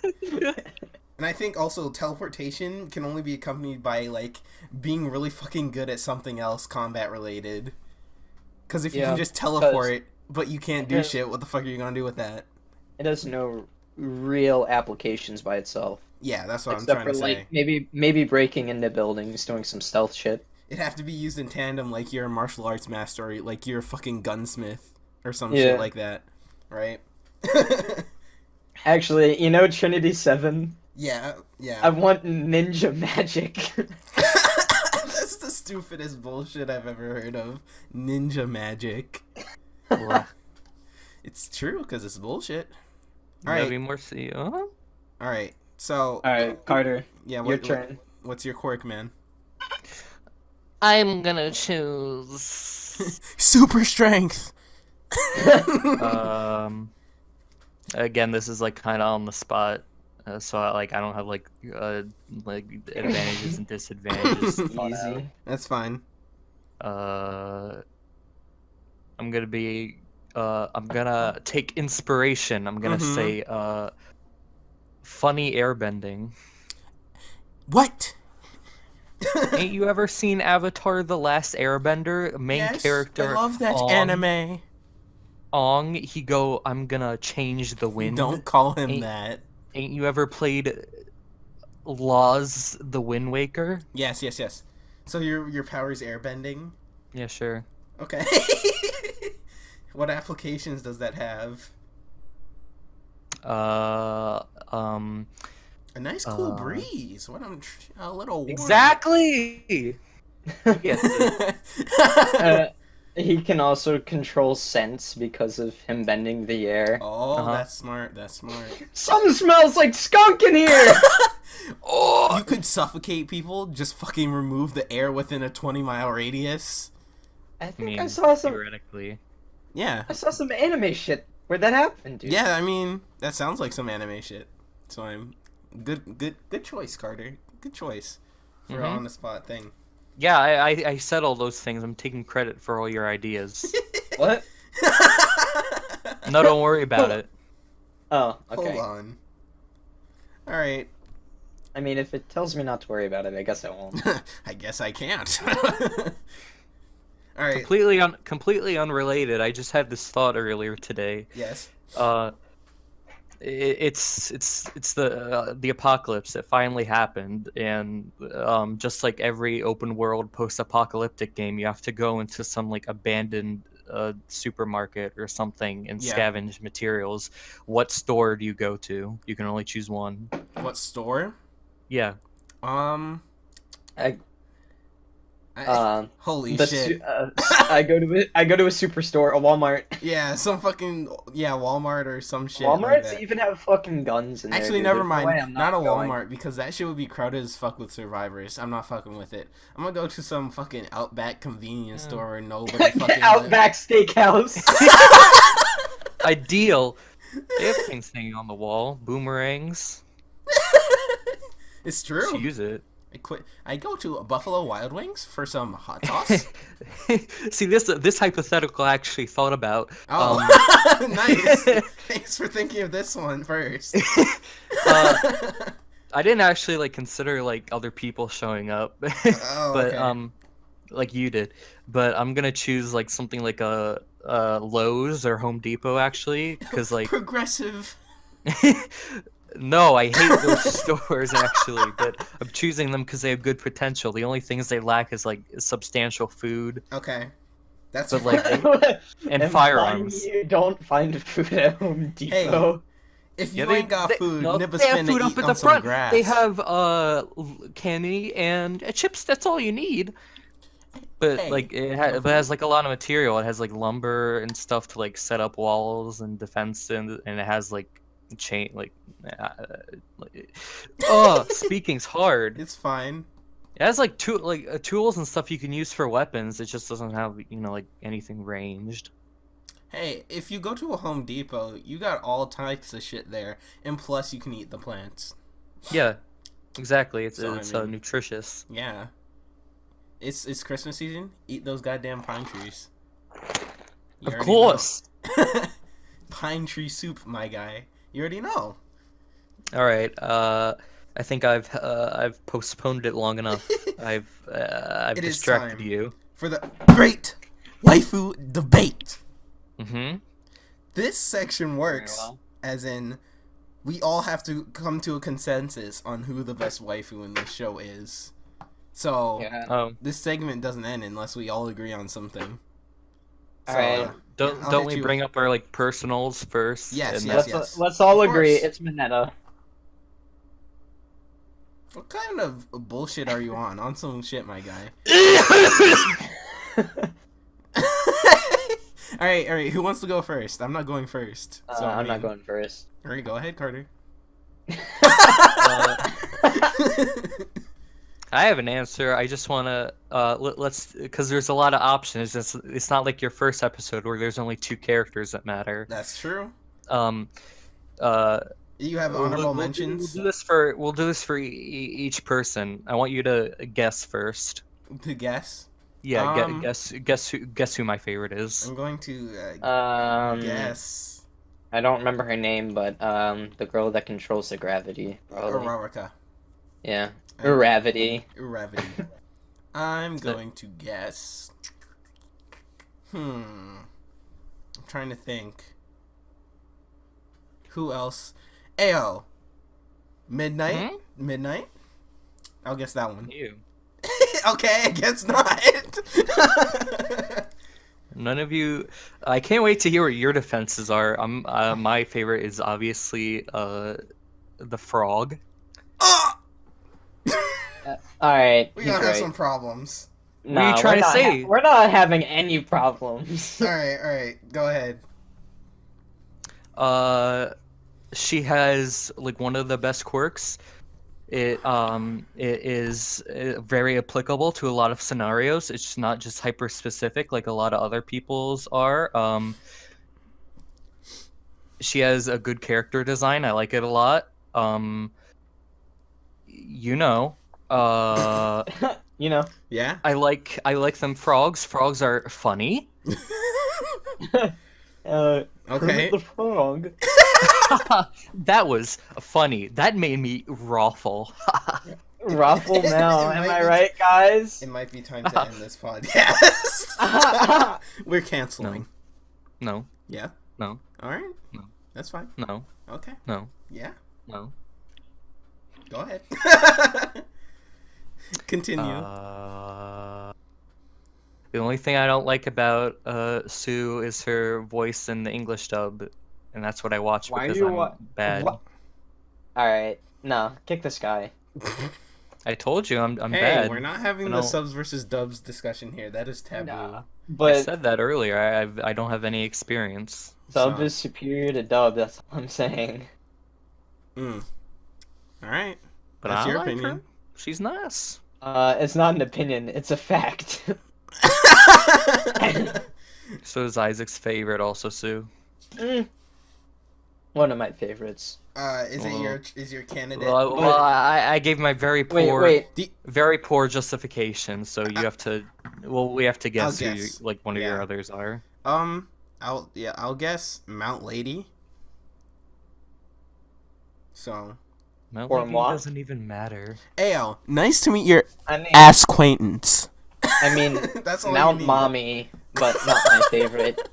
And I think also teleportation can only be accompanied by like being really fucking good at something else combat related. Because if you can just teleport, but you can't do shit, what the fuck are you gonna do with that? It has no real applications by itself. Yeah, that's what Except I'm trying for to like say. maybe breaking into buildings, doing some stealth shit. It'd have to be used in tandem, like you're a martial arts master, or like you're a fucking gunsmith, or some shit Yeah. like that, right? Actually, Trinity 7? Yeah, I yeah. want ninja magic. That's the stupidest bullshit I've ever heard of. Ninja magic. Blah. It's true, because it's bullshit. Maybe Alright, more CEO. alright. So, Alright, Carter, yeah, your turn. what's your quirk, man? I'm gonna choose. Super strength! Again, this is like kind of on the spot, so I don't have like advantages and disadvantages. thought out. Easy. That's fine. I'm gonna be. I'm gonna take inspiration. I'm gonna say funny airbending. What? Ain't you ever seen Avatar: The Last Airbender? Main Yes, character. I love that Aang, anime. Aang, he go, I'm gonna change the wind. Don't call him Ain't- that. Ain't you ever played Laws the Wind Waker? Yes, yes, yes. So your power is airbending? Yeah, sure. Okay. What applications does that have? A nice cool breeze. What a little warm. Exactly. He can also control scents because of him bending the air. Oh, that's smart. That's smart. Something smells like skunk in here! Oh, you could suffocate people. Just fucking remove the air within a 20-mile radius. I I think mean, I saw some theoretically. Yeah. anime shit where that happened, dude. Yeah, I mean, that sounds like some anime shit. So I'm good choice, Carter. Good choice for an on the spot thing. Yeah, I said all those things. I'm taking credit for all your ideas. What? No, don't worry about it. Oh, okay. Hold on. All right. I mean, if it tells me not to worry about it, I guess I won't. I guess I can't. All right. Completely unrelated. I just had this thought earlier today. Yes. It's the apocalypse. It finally happened, and just like every open world post-apocalyptic game, you have to go into some like abandoned supermarket or something and Yeah. scavenge materials. What store do you go to? You can only choose one. What store? Yeah. Holy The shit. I go to a superstore, a Walmart. Yeah, some fucking Walmart or some shit. Walmarts like that. even have fucking guns in there. Actually, dude. never There's no way mind. I'm Not a going. Walmart because that shit would be crowded as fuck with survivors. I'm not fucking with it. I'm gonna go to some fucking Outback convenience store where nobody fucking Outback Steakhouse. Ideal. They have things hanging on the wall. Boomerangs. It's true. Just use it. I go to Buffalo Wild Wings for some hot sauce. See, this hypothetical I actually thought about. Oh, nice. Thanks for thinking of this one first. I didn't actually like consider like other people showing up, Oh, but okay. like you did. But I'm gonna choose like something like a Lowe's or Home Depot actually, because like Progressive. no, I hate those stores actually, but I'm choosing them because they have good potential. The only things they lack is like substantial food Okay. That's But, like, fine. and firearms. You don't find food at Home Depot. If Yeah, you ain't got food, no, Nibba's they have finna food up eat at on the some front. grass. They have candy and chips. That's all you need. But Hey, like it has like a lot of material. It has like lumber and stuff to like set up walls and defense, and it has like chain speaking's hard. It's fine. It has like tools and stuff you can use for weapons. It just doesn't have like anything ranged. Hey, if you go to a Home Depot, you got all types of shit there, and plus you can eat the plants. Yeah, exactly. It's So, I mean- nutritious. Yeah. It's Christmas season. Eat those goddamn pine trees. You Of already course. know. Pine tree soup, my guy. You already know. All right. I think I've postponed it long enough. I've It is distracted time. you. For the Great Waifu Debate. Mm-hmm. This section works well. as in we all have to come to a consensus on who the best waifu in this show is. So Yeah. this segment doesn't end unless we all agree on something. So, Alright. Don't we bring up our like personals first? Yes, and yes, then- Let's all Of agree course. it's Mineta. What kind of bullshit are you on some shit, my guy? All right. Who wants to go first? I'm not going first. So I'm not going first. All right, go ahead, Carter. I have an answer. I just want to let's because there's a lot of options. It's not like your first episode where there's only 2 characters that matter. That's true. Um, You have honorable we'll mentions do this for each person. I want you to guess first. to guess. Yeah, Um, guess who my favorite is. I'm going to guess I don't remember her name, but the girl that controls the gravity. Probably. Uraraka. Yeah. Gravity. Uravity. I'm going to guess. I'm trying to think. Who else? Ayo. Midnight? Midnight? I'll guess that one. You. Okay, I guess not. None of you. I can't wait to hear what your defenses are. My favorite is obviously the frog. Oh! Alright. We he's gotta have right. some problems. What are you trying to say? We're not having any problems. Alright, go ahead. She has like one of the best quirks. It is very applicable to a lot of scenarios. It's not just hyper specific like a lot of other people's are. She has a good character design. I like it a lot. You know. Yeah? I like them frogs. Frogs are funny. Okay. The frog. That was funny. That made me raffle. Ruffle now, It am might I be- right, guys? It might be time to end this podcast. We're canceling. No, Yeah? no, Alright. No. That's fine. no, Okay. no, Yeah? no. Go ahead. Continue. The only thing I don't like about Sue is her voice in the English dub, and that's what I watch Why because you I'm bad. Alright, no, kick this guy. I told you I'm Hey, bad. we're not having No. the subs versus dubs discussion here. That is taboo. Nah. I But said that earlier. I don't have any experience. sub So- is superior to dub, that's all I'm saying. Alright. But That's I your like opinion. her. She's nice. It's not an opinion, it's a fact. So is Isaac's favorite also Sue. One of my favorites. Is your candidate? Well, I gave my very poor, Wait. very poor justification. So you have to. Well, we have to guess who guess. like one of your Yeah. others are. I'll guess Mount Lady. So, Mount Or Lady moi? doesn't even matter. Ayo, nice to meet your I mean, ass acquaintance. That's all you Mount need. Mommy, but not my favorite.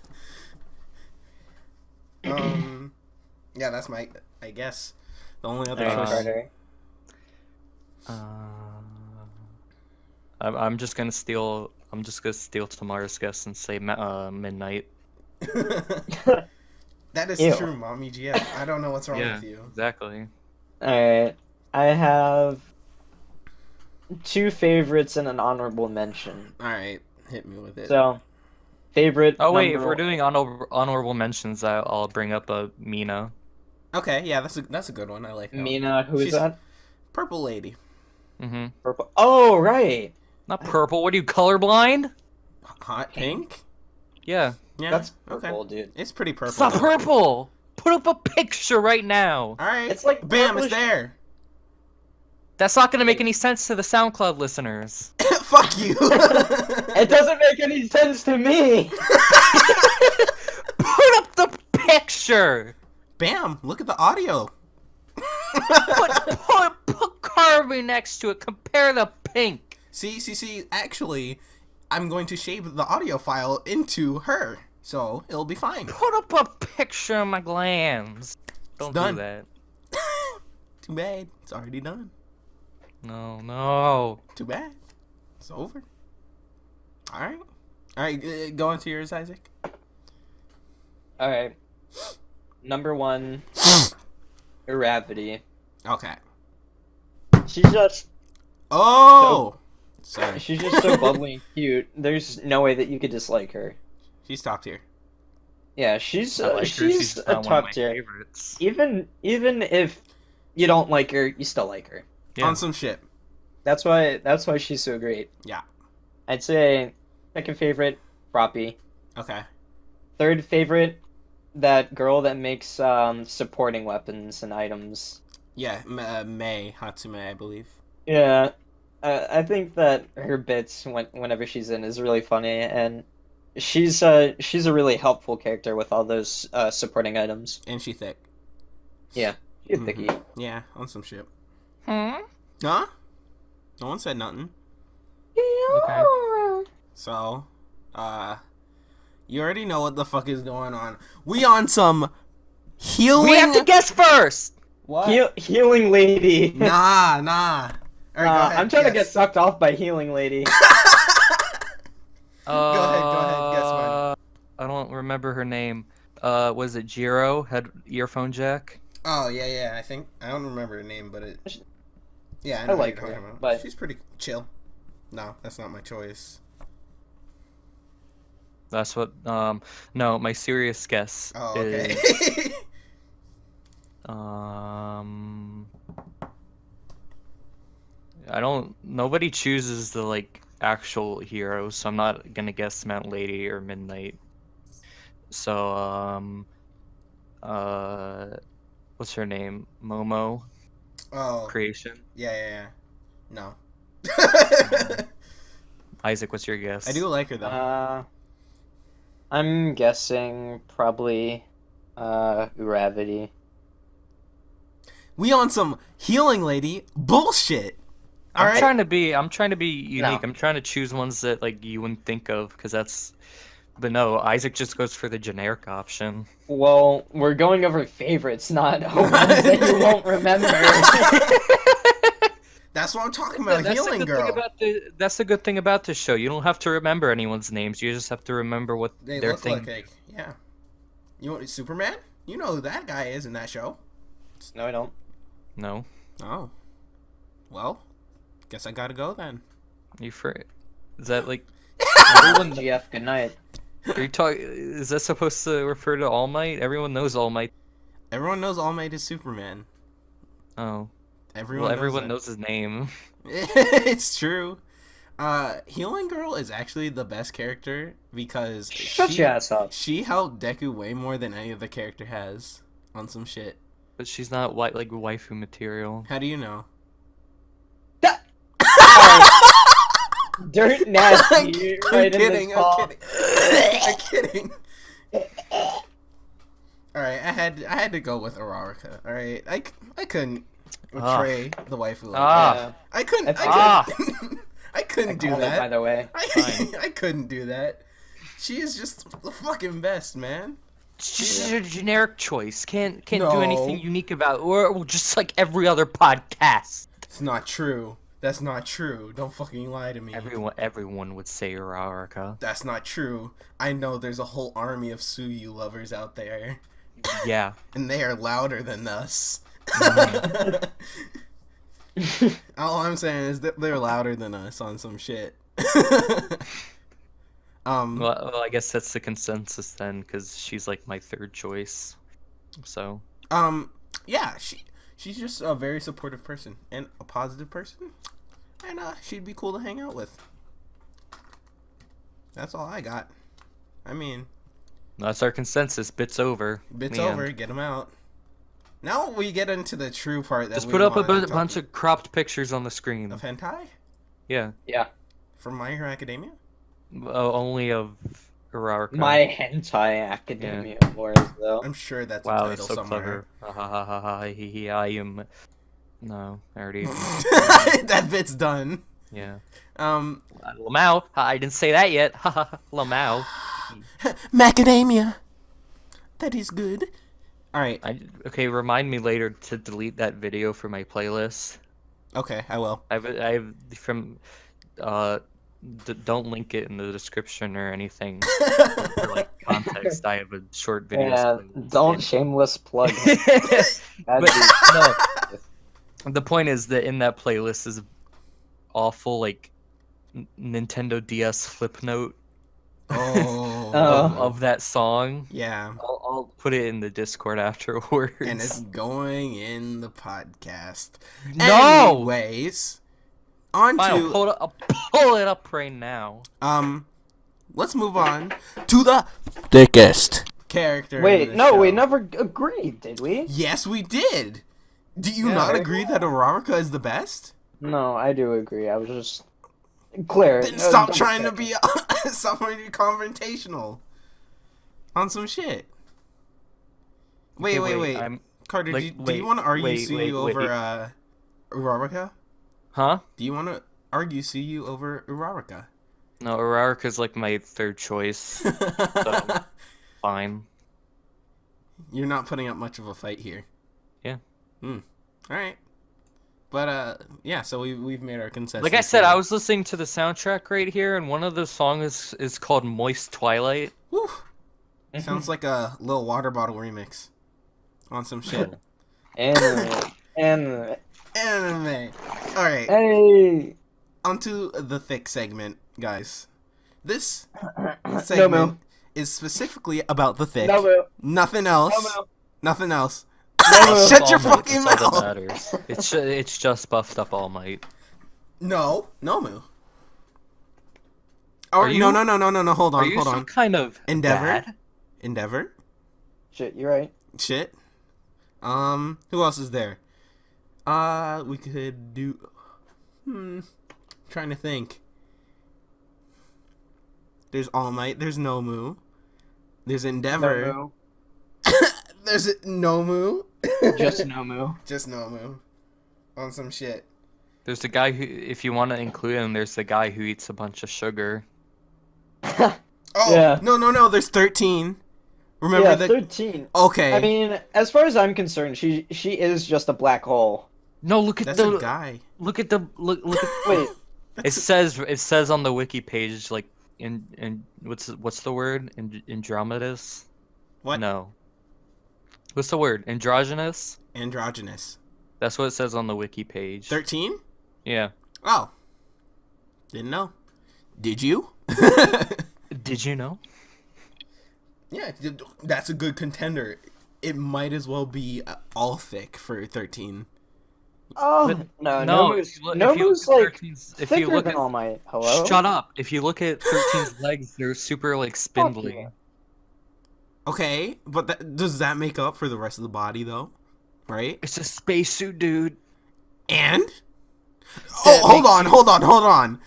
Yeah, that's my. I guess the only other Alright, choice. Carter. I'm just gonna steal. I'm just gonna steal Tamar's guess and say Midnight. That is Ew. true, Mommy GF. I don't know what's wrong Yeah, with you. exactly. Alright, I have 2 favorites and an honorable mention. All right, hit me with it. So, favorite. Oh wait, if number we're doing honorable mentions, I'll bring up Mina. Okay, yeah, that's a good one. I like that. Mina, who is She's- that? Purple Lady. Mm-hmm. Purple. Oh, right. Not purple. What are you, colorblind? Hot pink. Yeah. Yeah, That's okay. purple, dude. It's pretty purple. It's not though. purple. Put up a picture right now. All right, It's like bam, purplish- it's there. That's not gonna make any sense to the SoundCloud listeners. Fuck you. It doesn't make any sense to me. Put up the picture. Bam! Look at the audio. Put Carvey next to it. Compare the pink. See. Actually, I'm going to shape the audio file into her, so it'll be fine. Put up a picture of my glands. Don't done. do that. Too bad. It's already done. No. Too bad. It's over. Alright. Alright, go into yours, Isaac. Alright. Number 1, Gravity. Okay. She's just Oh! Sorry. she's just so bubbly and cute. There's no way that you could dislike her. She's top tier. Yeah, she's I like her. she's just a not one of top my tier. favorites. Even if you don't like her, you still like her. Yeah. On some shit. That's why she's so great. Yeah. I'd say second favorite, Froppy. Okay. Third favorite, that girl that makes supporting weapons and items. Yeah, May Hatsume, I believe. Yeah, I think that her bits whenever she's in is really funny, and she's a really helpful character with all those supporting items. And she thick. Yeah, she's thicky. Yeah, on some shit. Hmm? Huh? No one said nothing. Okay. So, you already know what the fuck is going on. We on some healing. We have to guess first. What? Healing lady. Nah. All right, go ahead, I'm trying to get guess. sucked off by healing lady. Go ahead, guess mine. I don't remember her name. Was it Jiro? Had earphone jack? Oh, yeah, I think. I don't remember her name, but it. Yeah, I I know like what you're her, talking about. but- She's pretty chill. No, that's not my choice. That's what. No, my serious guess Oh, okay. is. I don't. Nobody chooses the like actual heroes, so I'm not gonna guess Mount Lady or Midnight. So what's her name? Momo Oh, Creation. yeah. No. Isaac, what's your guess? I do like her though. I'm guessing probably Gravity. We on some healing lady bullshit. All I'm right. trying to be unique. No. I'm trying to choose ones that like you wouldn't think of because that's. But no, Isaac just goes for the generic option. Well, we're going over favorites, not ones that you won't remember. That's what I'm talking about. That's healing the good girl. thing about that's the good thing about this show. You don't have to remember anyone's names. You just have to remember what They their look thing. like, yeah. You want Superman? You know who that guy is in that show. No, I don't. No, Oh. Well, guess I gotta go then. you for is that like? Everyone, GF, good night. Are you talking? Is that supposed to refer to All Might? Everyone knows All Might. Everyone knows All Might is Superman. Oh, Everyone everyone that. knows his name. It's true. Healing Girl is actually the best character because Shut your ass up. she helped Deku way more than any other character has on some shit. But she's not like waifu material. How do you know? Dirt nasty right in this ball. I'm kidding. Alright, I had to go with Araraka. Alright, I couldn't betray the waifu like that. Yeah. I couldn't I couldn't do Called it, by that. the way. I couldn't do that. She is just the fucking best, man. She's just a generic choice. Can't No. do anything unique about it. Or just like every other podcast. It's not true. That's not true. Don't fucking lie to me. Everyone would say Uraraka. That's not true. I know there's a whole army of Suyu lovers out there, Yeah. and they are louder than us. All I'm saying is that they're louder than us on some shit. Well, I guess that's the consensus then, because she's like my third choice. So. Yeah, she's just a very supportive person and a positive person, and she'd be cool to hang out with. That's all I got. I mean, That's our consensus. Bits over. bits Man. over. Get them out. Now we get into the true part that Just we put up a wanted to talk bunch of cropped pictures on the screen. of hentai Yeah. Yeah. from My Hero Academia. Only of Uraraka. My hentai academia wars, though. I'm sure that's Wow, a that's title so somewhere. clever. Ha ha ha ha. I am. No, I already. That bit's done. Yeah. Um, Lamau. I didn't say that yet. Ha ha. Lamau. macadamia. That is good. All right. Okay, remind me later to delete that video for my playlist. Okay, I will. I have from don't link it in the description or anything. For like context, I have a short videos Yeah, playlist. don't shameless plug him. But That'd be- no, the point is that in that playlist is awful like Nintendo DS flip note Oh. of that song. Yeah. I'll put it in the Discord afterwards. And it's going in the podcast. No! Anyways, on Fine, to I'll pull it up right now. let's move on to the thickest character. in Wait, the no, we show. never agreed, did we? Yes, we did. Do you Yeah, not right? agree that Uraraka is the best? No, I do agree. I was just Claire. Then stop double trying to checking. be stop trying to be confrontational on some shit. Wait, Okay, wait. I'm Carter, like, do you want to argue wait, Suyu wait. over Uraraka? huh? Do you want to argue Suyu over Uraraka? No, Uraraka's like my third choice. So fine. You're not putting up much of a fight here. Yeah. All right. But yeah. So we've made our consensus. Like I said, here. I was listening to the soundtrack right here, and one of the songs is called "Moist Twilight." Whew. Sounds like a little water bottle remix on some shit. And Anime. All right. hey, Onto the thick segment, guys. This no segment mo, is specifically about the thick. no mo, Nothing else. no mo. Nothing else. No. Shut your All Might, fucking that's all mouth. that matters. It's just buffed up All Might. No, Nomu. Are Or you- no. Hold Are on, you hold some on. kind of Endeavor? dad? Endeavor. Shit, you're right. Shit. Who else is there? We could do. Trying to think. There's All Might. There's Nomu. There's Endeavor. No There's Nomu. mo, just no mo. Just Nomu. On some shit. There's the guy who, if you want to include him, there's the guy who eats a bunch of sugar. Oh Yeah. no. There's 13. Remember Yeah, that? 13. Okay. I mean, as far as I'm concerned, she is just a black hole. No, look at that's the a guy. look at the look. At, Wait, it says on the wiki page like in what's the word? Andromedus? What? No. What's the word? Androgynous? Androgynous. That's what it says on the wiki page. 13? Yeah. Oh. Didn't know. Did you? Did you know? Yeah, that's a good contender. It might as well be all thick for 13. oh But- no, no, Nomu's, if you look Nomu's at like 13's if you thicker look than at All Might. Hello. Shut up. If you look at 13's legs, they're super like spindly. you. Okay, but does that make up for the rest of the body, though? Right? It's a spacesuit, dude. And? That Hold makes on.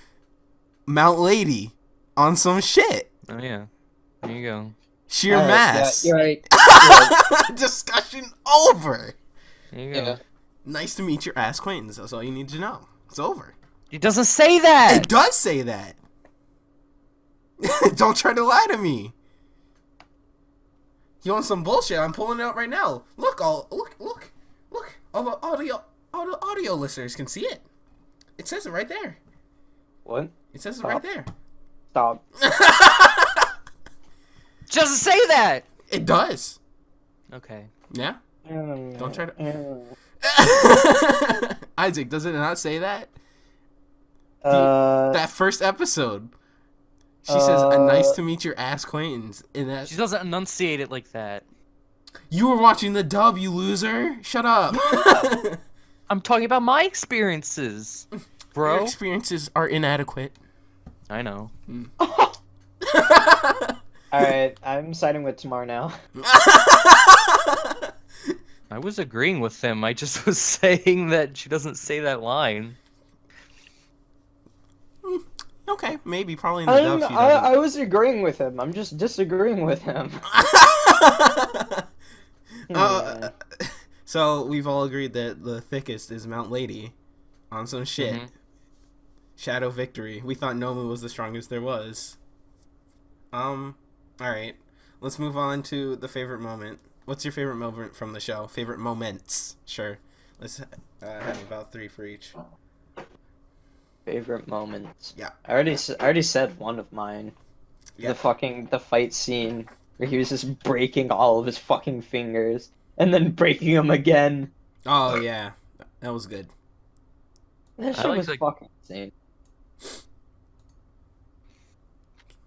Mount Lady on some shit. Oh yeah. There you go. Sheer Alright, mass. Yeah, you're right. Discussion over. There you go. Yeah. Nice to meet your ass acquaintance. That's all you need to know. It's over. It doesn't say that. It does say that. Don't try to lie to me. You want some bullshit? I'm pulling it out right now. Look. All the audio listeners can see it. It says it right there. What? It says it Stop. right there. Stop. Doesn't say that. It does. Okay. Yeah. Don't try to. Isaac, does it not say that? Uh, That first episode. She says, "Nice to meet your ass acquaintance." In that, She doesn't enunciate it like that. you were watching the dub, you loser. Shut up. I'm talking about my experiences, Your bro. experiences are inadequate. I know. all right, I'm siding with Tamar now. I was agreeing with him. I just was saying that she doesn't say that line. Okay, maybe, probably in the dub she doesn't. I was agreeing with him. I'm just disagreeing with him. So we've all agreed that the thickest is Mount Lady on some shit. Mhm. Shadow Victory. We thought Nomu was the strongest there was. Alright. Let's move on to the favorite moment. What's your favorite moment from the show? Favorite moments? Sure. Let's have about 3 for each. Favorite moments. Yeah. I already said one of mine. Yeah. The fight scene where he was just breaking all of his fucking fingers and then breaking them again. Oh yeah, that was good. That I shit like was the- fucking insane.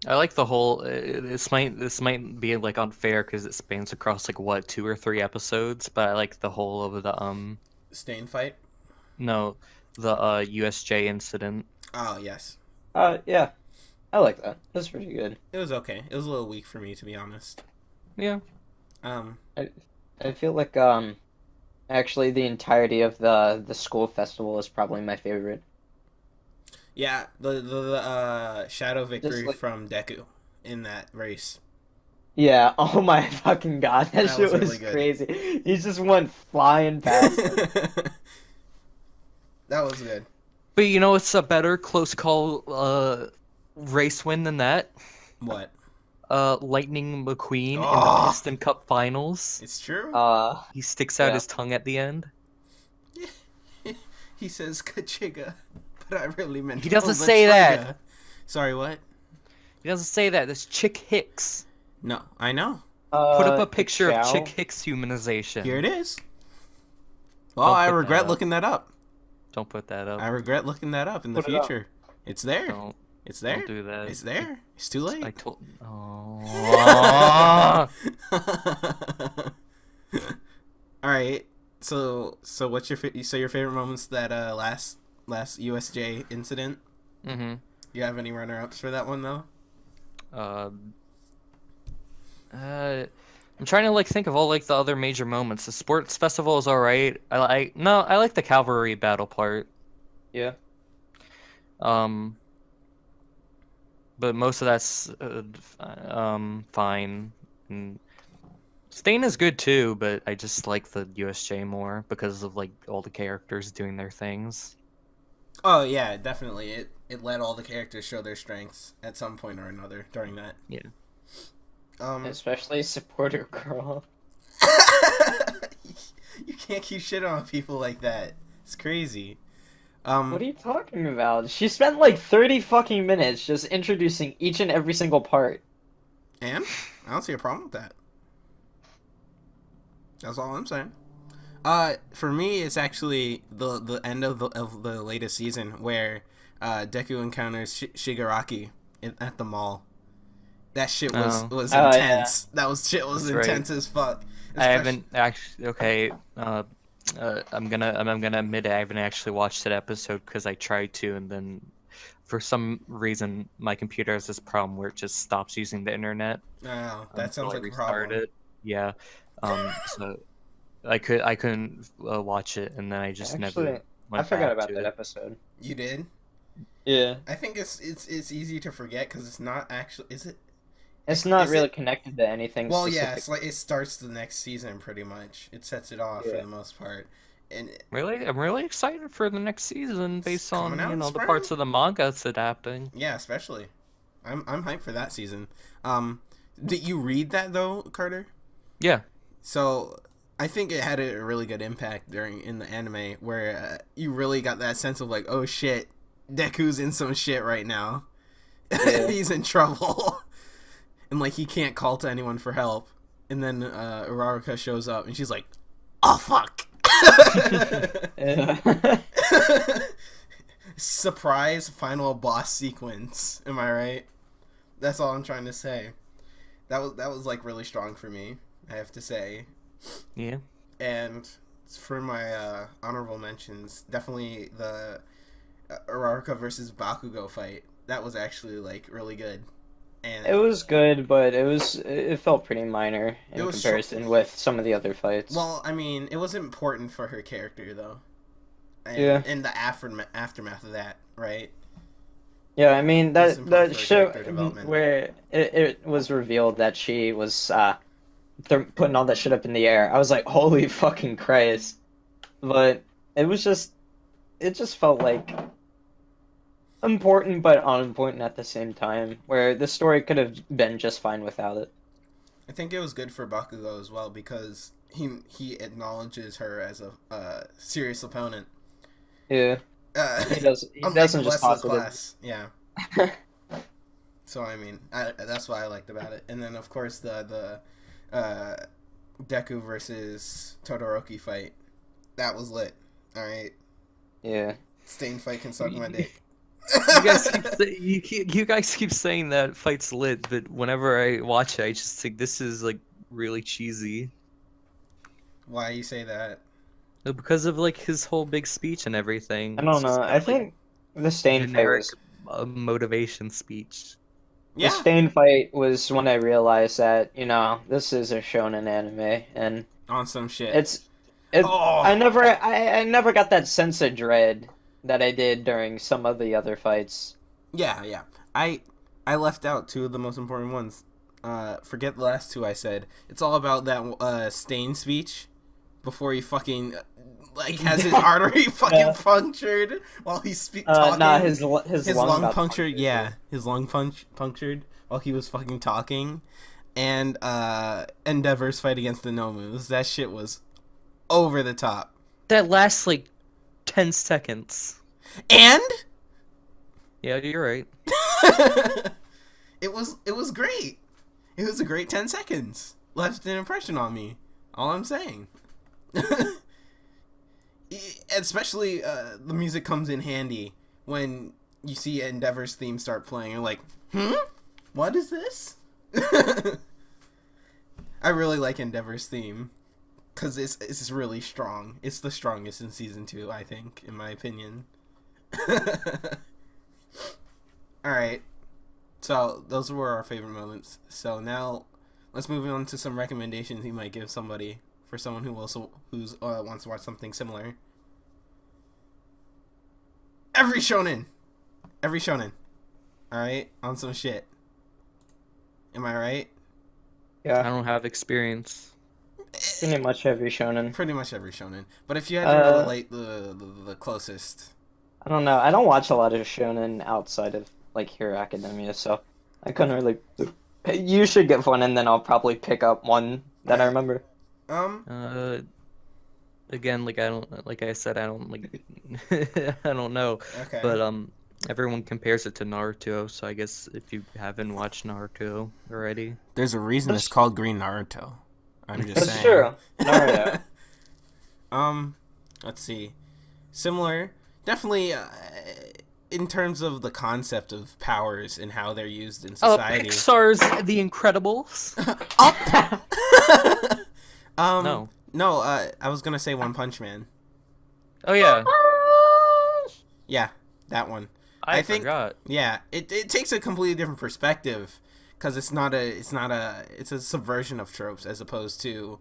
I like the whole. This might be like unfair because it spans across like what 2 or 3 episodes, but I like the whole of the Stain fight. no, the USJ incident. Oh yes, Yeah, I like that. That's pretty good. it was okay. It was a little weak for me, to be honest. Yeah. I feel like actually the entirety of the school festival is probably my favorite. Yeah, the shadow victory like- from Deku in that race. Yeah, oh my fucking god, that That shit was was really good. crazy. He just went flying past him. That was good. But you know, it's a better close call race win than that. What? Lightning McQueen in the Oh. Piston Cup Finals. It's true. He sticks out Yeah. his tongue at the end. He says Kachiga, but I really meant. He doesn't pull the say that. trigger. Sorry, what? He doesn't say that. That's Chick Hicks. No, I know. Put up a picture of Chow? Chick Hicks humanization. Here it is. Well, Don't I put that regret up. looking that up. Don't put that up. I regret looking that up in the Put it up. future. It's there. Don't. It's there. Don't do that. It's there. It's too late. I told. Oh. All right. So what's your your favorite moments that last USJ incident? Mm-hmm. You have any runner-ups for that one though? I'm trying to like think of all like the other major moments. The sports festival is all right. I like the cavalry battle part. Yeah. But most of that's fine. And Stain is good too, but I just like the USJ more because of like all the characters doing their things. Oh yeah, definitely. It let all the characters show their strengths at some point or another during that. Yeah. Especially supporter girl. You can't keep shit on people like that. It's crazy. What are you talking about? She spent like 30 fucking minutes just introducing each and every single part. And I don't see a problem with that. That's all I'm saying. For me, it's actually the end of the latest season where Deku encounters Shigaraki at the mall. That shit was Oh, intense. That was That's intense as fuck. I haven't actually. Okay. I'm gonna admit I haven't actually watched that episode because I tried to, and then for some reason my computer has this problem where it just stops using the internet. Oh, that sounds until I like a restart problem. it. Yeah. So I couldn't watch it, and then I just Actually, never went I forgot back about to that it. episode. You did? Yeah. I think it's easy to forget because it's not actually. Is it? It's not Is really it- connected to anything Well, yeah. specific. It's like it starts the next season pretty much. It sets it off for Yeah. the most part, and I'm really excited for the next season based on coming out in the spring. parts of the manga it's adapting. yeah, especially. I'm hyped for that season. Did you read that though, Carter? Yeah. So I think it had a really good impact in the anime where you really got that sense of like, oh shit, Deku's in some shit right now. Yeah. He's in trouble. And like he can't call to anyone for help. And then Uraraka shows up and she's like, oh fuck. Yeah. Surprise final boss sequence. Am I right? That's all I'm trying to say. That was like really strong for me, I have to say. Yeah. And for my honorable mentions, definitely the Uraraka versus Bakugo fight. That was actually like really good. And It was good, but it felt pretty minor It in was comparison with some of the other fights. well, I mean, it was important for her character though. And, Yeah. And the aftermath of that, right? Yeah, I mean It's important that for show character development. where it was revealed that she was putting all that shit up in the air. I was like, holy fucking Christ! But it just felt like important but unimportant at the same time. Where the story could have been just fine without it. I think it was good for Bakugo as well because he acknowledges her as a serious opponent. Yeah. He does. He unlike doesn't the just rest of the toss it. class. Yeah. So I mean, that's what I liked about it. And then of course the Deku versus Todoroki fight, that was lit. All right. Yeah. Stain fight can suck my dick. You guys keep saying that fight's lit, but whenever I watch it, I just think this is like really cheesy. Why you say that? Because of like his whole big speech and everything. I It's don't just know. kinda, I think the Stain fight generic was motivation speech. Yeah. the Stain fight was when I realized that this is a shonen anime, and On some shit. I never got that sense of dread that I did during some of the other fights. Yeah. I left out two of the most important ones. Forget the last two I said. It's all about that Stain speech before he fucking has his artery fucking punctured while he's talking. Nah, his lung got punctured. Yeah, his lung punctured while he was fucking talking. And Endeavor's fight against the Nomus. That shit was over the top. That lasts like 10 seconds. And Yeah, you're right. it was great. It was a great 10 seconds. Left an impression on me. All I'm saying. Especially the music comes in handy when you see Endeavor's theme start playing. You're like, what is this? I really like Endeavor's theme because it's really strong. It's the strongest in season 2, I think, in my opinion. Alright, so those were our favorite moments. So now let's move on to some recommendations you might give somebody for someone who's wants to watch something similar. Every shonen, alright, on some shit. Am I right? I Yeah, don't have experience. pretty much every shonen. Pretty much every shonen. But if you had to relate the closest. I don't know. I don't watch a lot of shonen outside of like Hero Academia, so I couldn't really. You should give one, and then I'll probably pick up one that I remember. Again, like I don't, like I said, I don't like, I don't know. Okay. But everyone compares it to Naruto, so I guess if you haven't watched Naruto already, There's a reason it's called Green Naruto. I'm just That's saying. true. Naruto. Let's see. Similar, definitely in terms of the concept of powers and how they're used in society. Pixar's The Incredibles. No, I was gonna say One Punch Man. Oh yeah, Yeah, that one. I think forgot. Yeah, it takes a completely different perspective because it's a subversion of tropes as opposed to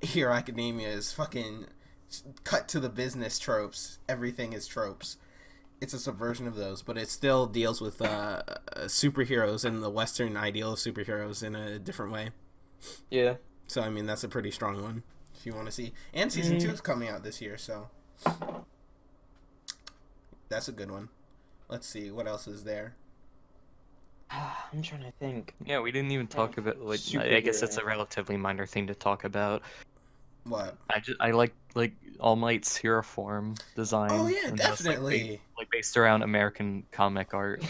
Hero Academia's fucking cut to the business tropes. Everything is tropes. It's a subversion of those, but it still deals with superheroes and the Western ideal of superheroes in a different way. Yeah. So I mean, that's a pretty strong one if you want to see. And season 2 is coming out this year, so that's a good one. Let's see what else is there. I'm trying to think. Yeah, we didn't even talk about. Like, I guess it's a relatively minor thing to talk about. What? I like All Might's hero form design. Oh yeah, and that's, definitely. like based around American comic art.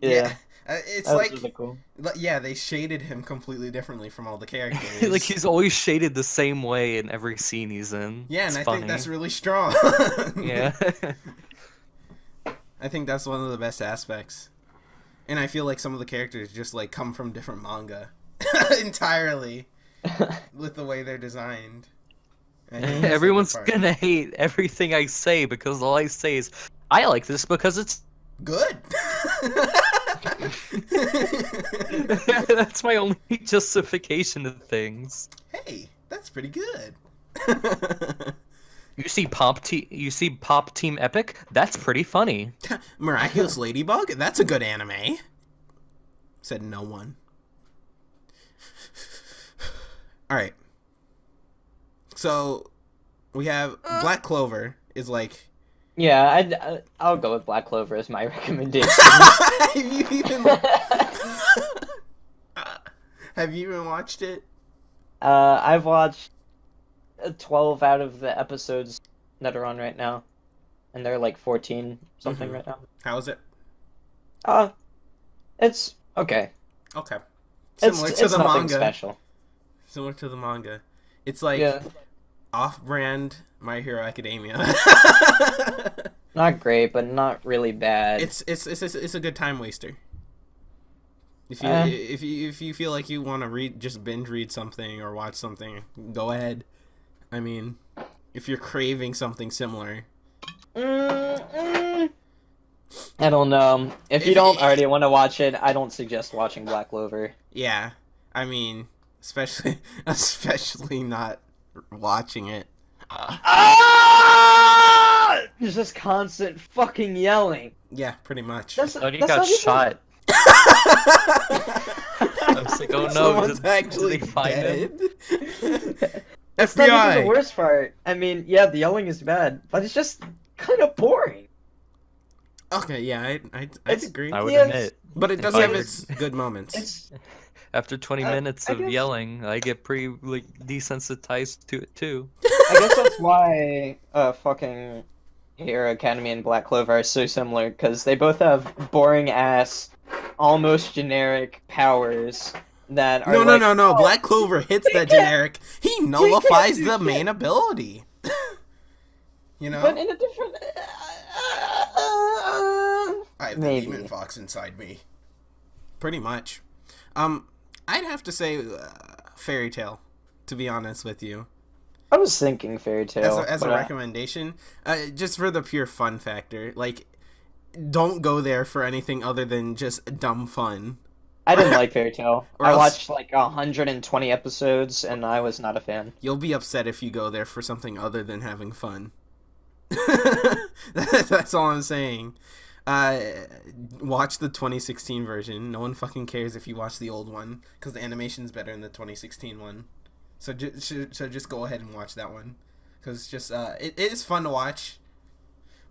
Yeah. It's That was like really cool. yeah, they shaded him completely differently from all the characters. Like he's always shaded the same way in every scene he's in. Yeah, and It's I funny. think that's really strong. Yeah. I think that's one of the best aspects. And I feel like some of the characters just like come from different manga entirely with the way they're designed. I think that's the Everyone's good part. gonna hate everything I say because all I say is I like this because it's Good. that's my only justification of things. Hey, that's pretty good. You see Pop Team Epic? That's pretty funny. Miraculous Ladybug? That's a good anime. Said no one. Alright. So, we have Black Clover is like... Yeah, I'll go with Black Clover as my recommendation. Have you even... Have you even watched it? I've watched 12 out of the episodes that are on right now, and they're like 14 something right now. How is it? It's okay. Okay. It's Similar to the nothing manga. special. Similar to the manga. It's like Yeah, off-brand My Hero Academia. not great, but not really bad. It's a good time waster. If you Eh. if you feel like you want to just binge read something or watch something, go ahead. I mean, if you're craving something similar, I don't know. If you If don't it- already want to watch it, I don't suggest watching Black Clover. yeah. I mean, especially not watching it. There's just constant fucking yelling. Yeah, pretty much. That's, Oh, you that's got not even- shot. I was like, oh no, Someone's did actually they find him? dead. That's not even the FBI. worst part. I mean, yeah, the yelling is bad, but it's just kind of boring. Okay, yeah, I It's- agree. I would Yes. admit. But it does If I have were- its good moments. It's After 20 minutes I of guess- yelling, I get pretty like desensitized to it too. I guess that's why fucking Hero Academy and Black Clover are so similar, because they both have boring ass, almost generic powers that are No, like, no. "Oh, Black Clover hits that can't- generic. He nullifies do the shit." main ability. You know? but in a different. I have maybe. the demon fox inside me. Pretty much. I'd have to say Fairy Tale, to be honest with you. I was thinking Fairy Tale. As a but, recommendation, just for the pure fun factor. Like, don't go there for anything other than just dumb fun. I didn't like Fairy Tale. Or I else- watched like 120 episodes, and I was not a fan. You'll be upset if you go there for something other than having fun. That's all I'm saying. Watch the 2016 version. No one fucking cares if you watch the old one, because the animation's better in the 2016 one. So just go ahead and watch that one, because just it is fun to watch,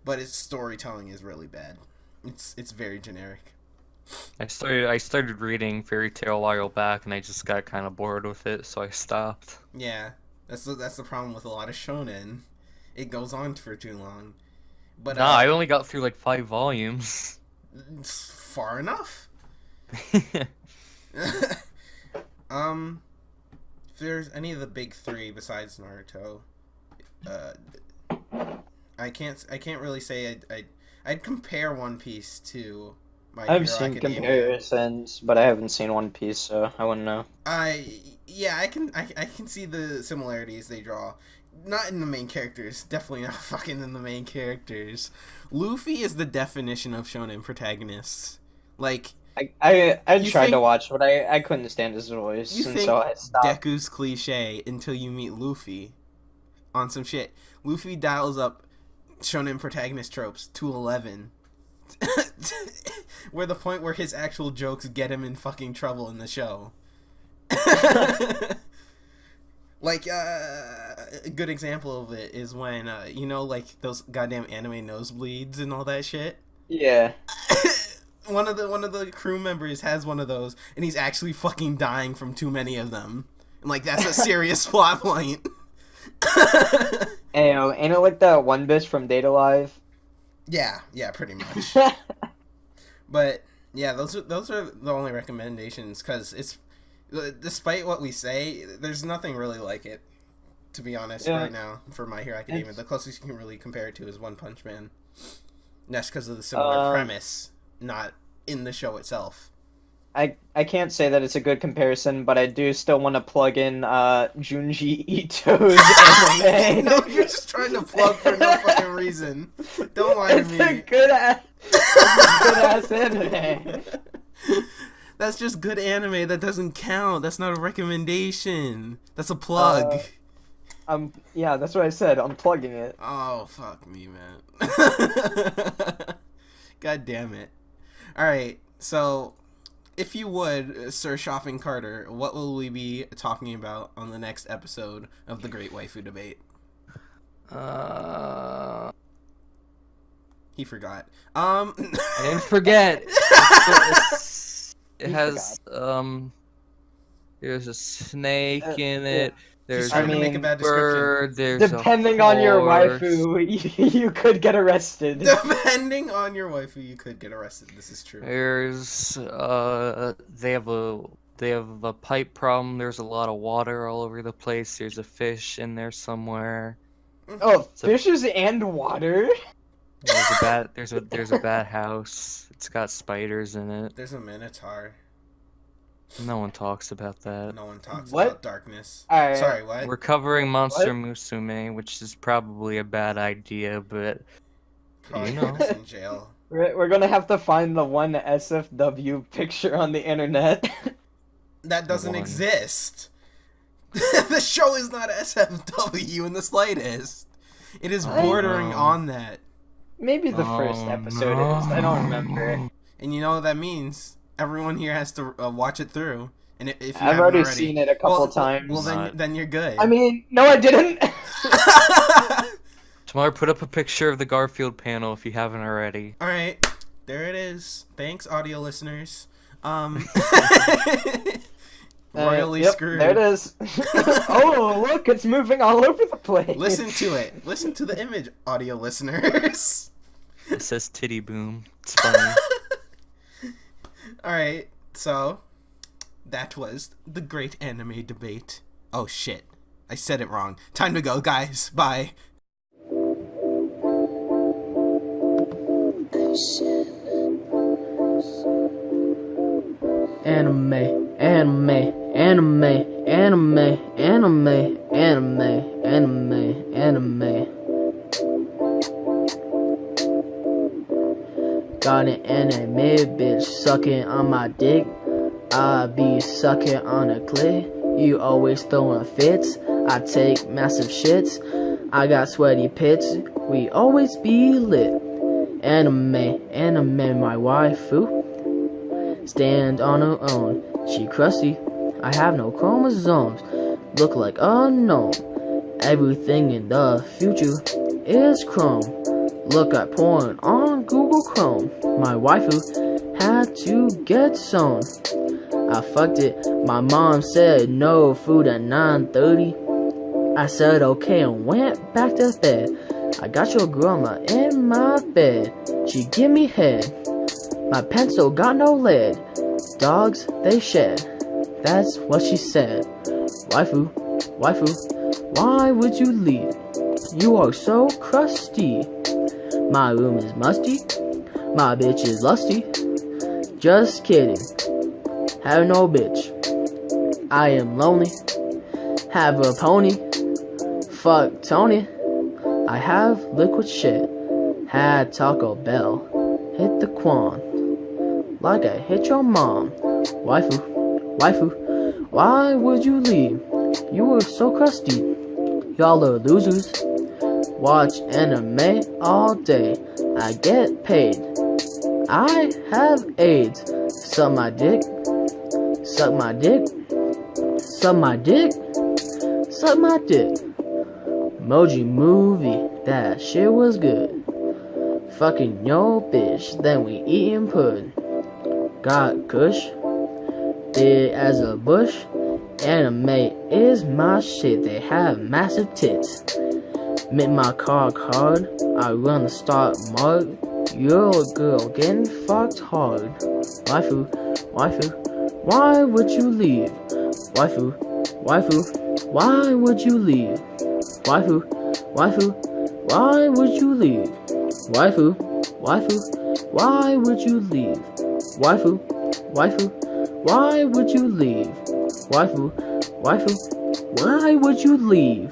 but its storytelling is really bad. It's very generic. I started reading Fairy Tale a while back, and I just got kind of bored with it, so I stopped. Yeah, that's the problem with a lot of shonen. It goes on for too long. But Nah, I only got through like 5 volumes. it's far enough. If there's any of the big three besides Naruto, I can't really say I'd compare One Piece to My Hero I've seen Academia. comparisons, but I haven't seen One Piece, so I wouldn't know. I can see the similarities they draw. Not in the main characters. Definitely not fucking in the main characters. Luffy is the definition of shonen protagonists. Like, I You tried to think- watch, but I couldn't stand his voice, you and think so I stopped. Deku's cliche until you meet Luffy on some shit. Luffy dials up shonen protagonist tropes to 11. Where the point where his actual jokes get him in fucking trouble in the show. Like, a good example of it is when, like, those goddamn anime nosebleeds and all that shit. Yeah. One of the crew members has one of those, and he's actually fucking dying from too many of them. And, like, that's a serious plot point. Ain't it like that one bitch from Data Live? Yeah, pretty much. But yeah, those are the only recommendations, because it's, despite what we say, there's nothing really like it, to be honest. Yeah. Right now for My Hero Academia. The closest you can really compare it to is One Punch Man. And that's because of the similar premise, not in the show itself. I can't say that it's a good comparison, but I do still want to plug in Junji Ito's anime. No, you're just trying to plug for no fucking reason. Don't lie to It's me. a good ass anime. That's just good anime. That doesn't count. That's not a recommendation. That's a plug. Yeah, that's what I said. I'm plugging it. Oh, fuck me, man. God damn it. Alright, so, if you would, Sir Shopping Carter, what will we be talking about on the next episode of the Great Waifu Debate? He forgot. I didn't forget. It There's a snake in yeah. it. There's trying a to make a bad bird. There's Depending a on your horse. waifu, you could get arrested. Depending on your waifu, you could get arrested. This is true. There's they have a pipe problem. There's a lot of water all over the place. There's a fish in there somewhere. Oh, So- fishes and water? There's a bat house. It's got spiders in it. There's a minotaur. No one talks about that. No one talks What? about darkness. Alright. Sorry, what? We're covering Monster What? Musume, which is probably a bad idea, but Probably you put know. us in jail. We're gonna have to find the one SFW picture on the internet. That doesn't One. exist. The show is not SFW in the slightest. It is I bordering know. on that. Maybe the first Oh, episode is. I don't remember. And you know what that means? Everyone here has to watch it through. And if you I've haven't already seen it a couple well, times. Well, Not- then you're good. I mean, no, I didn't. Tamar, put up a picture of the Garfield panel if you haven't already. All right, there it is. Thanks, audio listeners. Royally Yep, screwed. there it is. Oh, look, it's moving all over the place. Listen to it. Listen to the image, audio listeners. It says titty boom. It's funny. All right, so that was the Great Anime Debate. Oh shit, I said it wrong. Time to go, guys. Bye. Anime, anime, anime, anime, anime, anime, anime, anime. Got an anime bitch sucking on my dick. I be sucking on a clit. You always throwing fits. I take massive shits. I got sweaty pits. We always be lit. Anime, anime, my waifu. Stand on her own. She crusty. I have no chromosomes. Look like a gnome. Everything in the future is chrome. Look at porn on Google Chrome. My waifu had to get sewn. I fucked it. My mom said no food at 9:30. I said okay and went back to bed. I got your grandma in my bed. She give me head. My pencil got no lead. Dogs, they shed. That's what she said. Waifu, waifu, why would you leave? You are so crusty. My room is musty. My bitch is lusty. Just kidding. Have no bitch. I am lonely. Have a pony. Fuck Tony. I have liquid shit. Had Taco Bell. Hit the Quan. Like I hit your mom. Waifu, waifu, why would you leave? You were so crusty. Y'all are losers. Watch anime all day. I get paid. I have AIDS. Suck my dick. Suck my dick. Suck my dick. Suck my dick. Emoji movie. That shit was good. Fucking yo bitch. Then we eatin' pudding. Got kush. Big as a bush. Anime is my shit. They have massive tits. Mint my car card. I run the stock market. You're a girl getting fucked hard. Waifu, waifu, why would you leave? Waifu, waifu, why would you leave? Waifu, waifu, why would you leave? Waifu, waifu, why would you leave? Waifu, waifu, why would you leave? Waifu, waifu, why would you leave?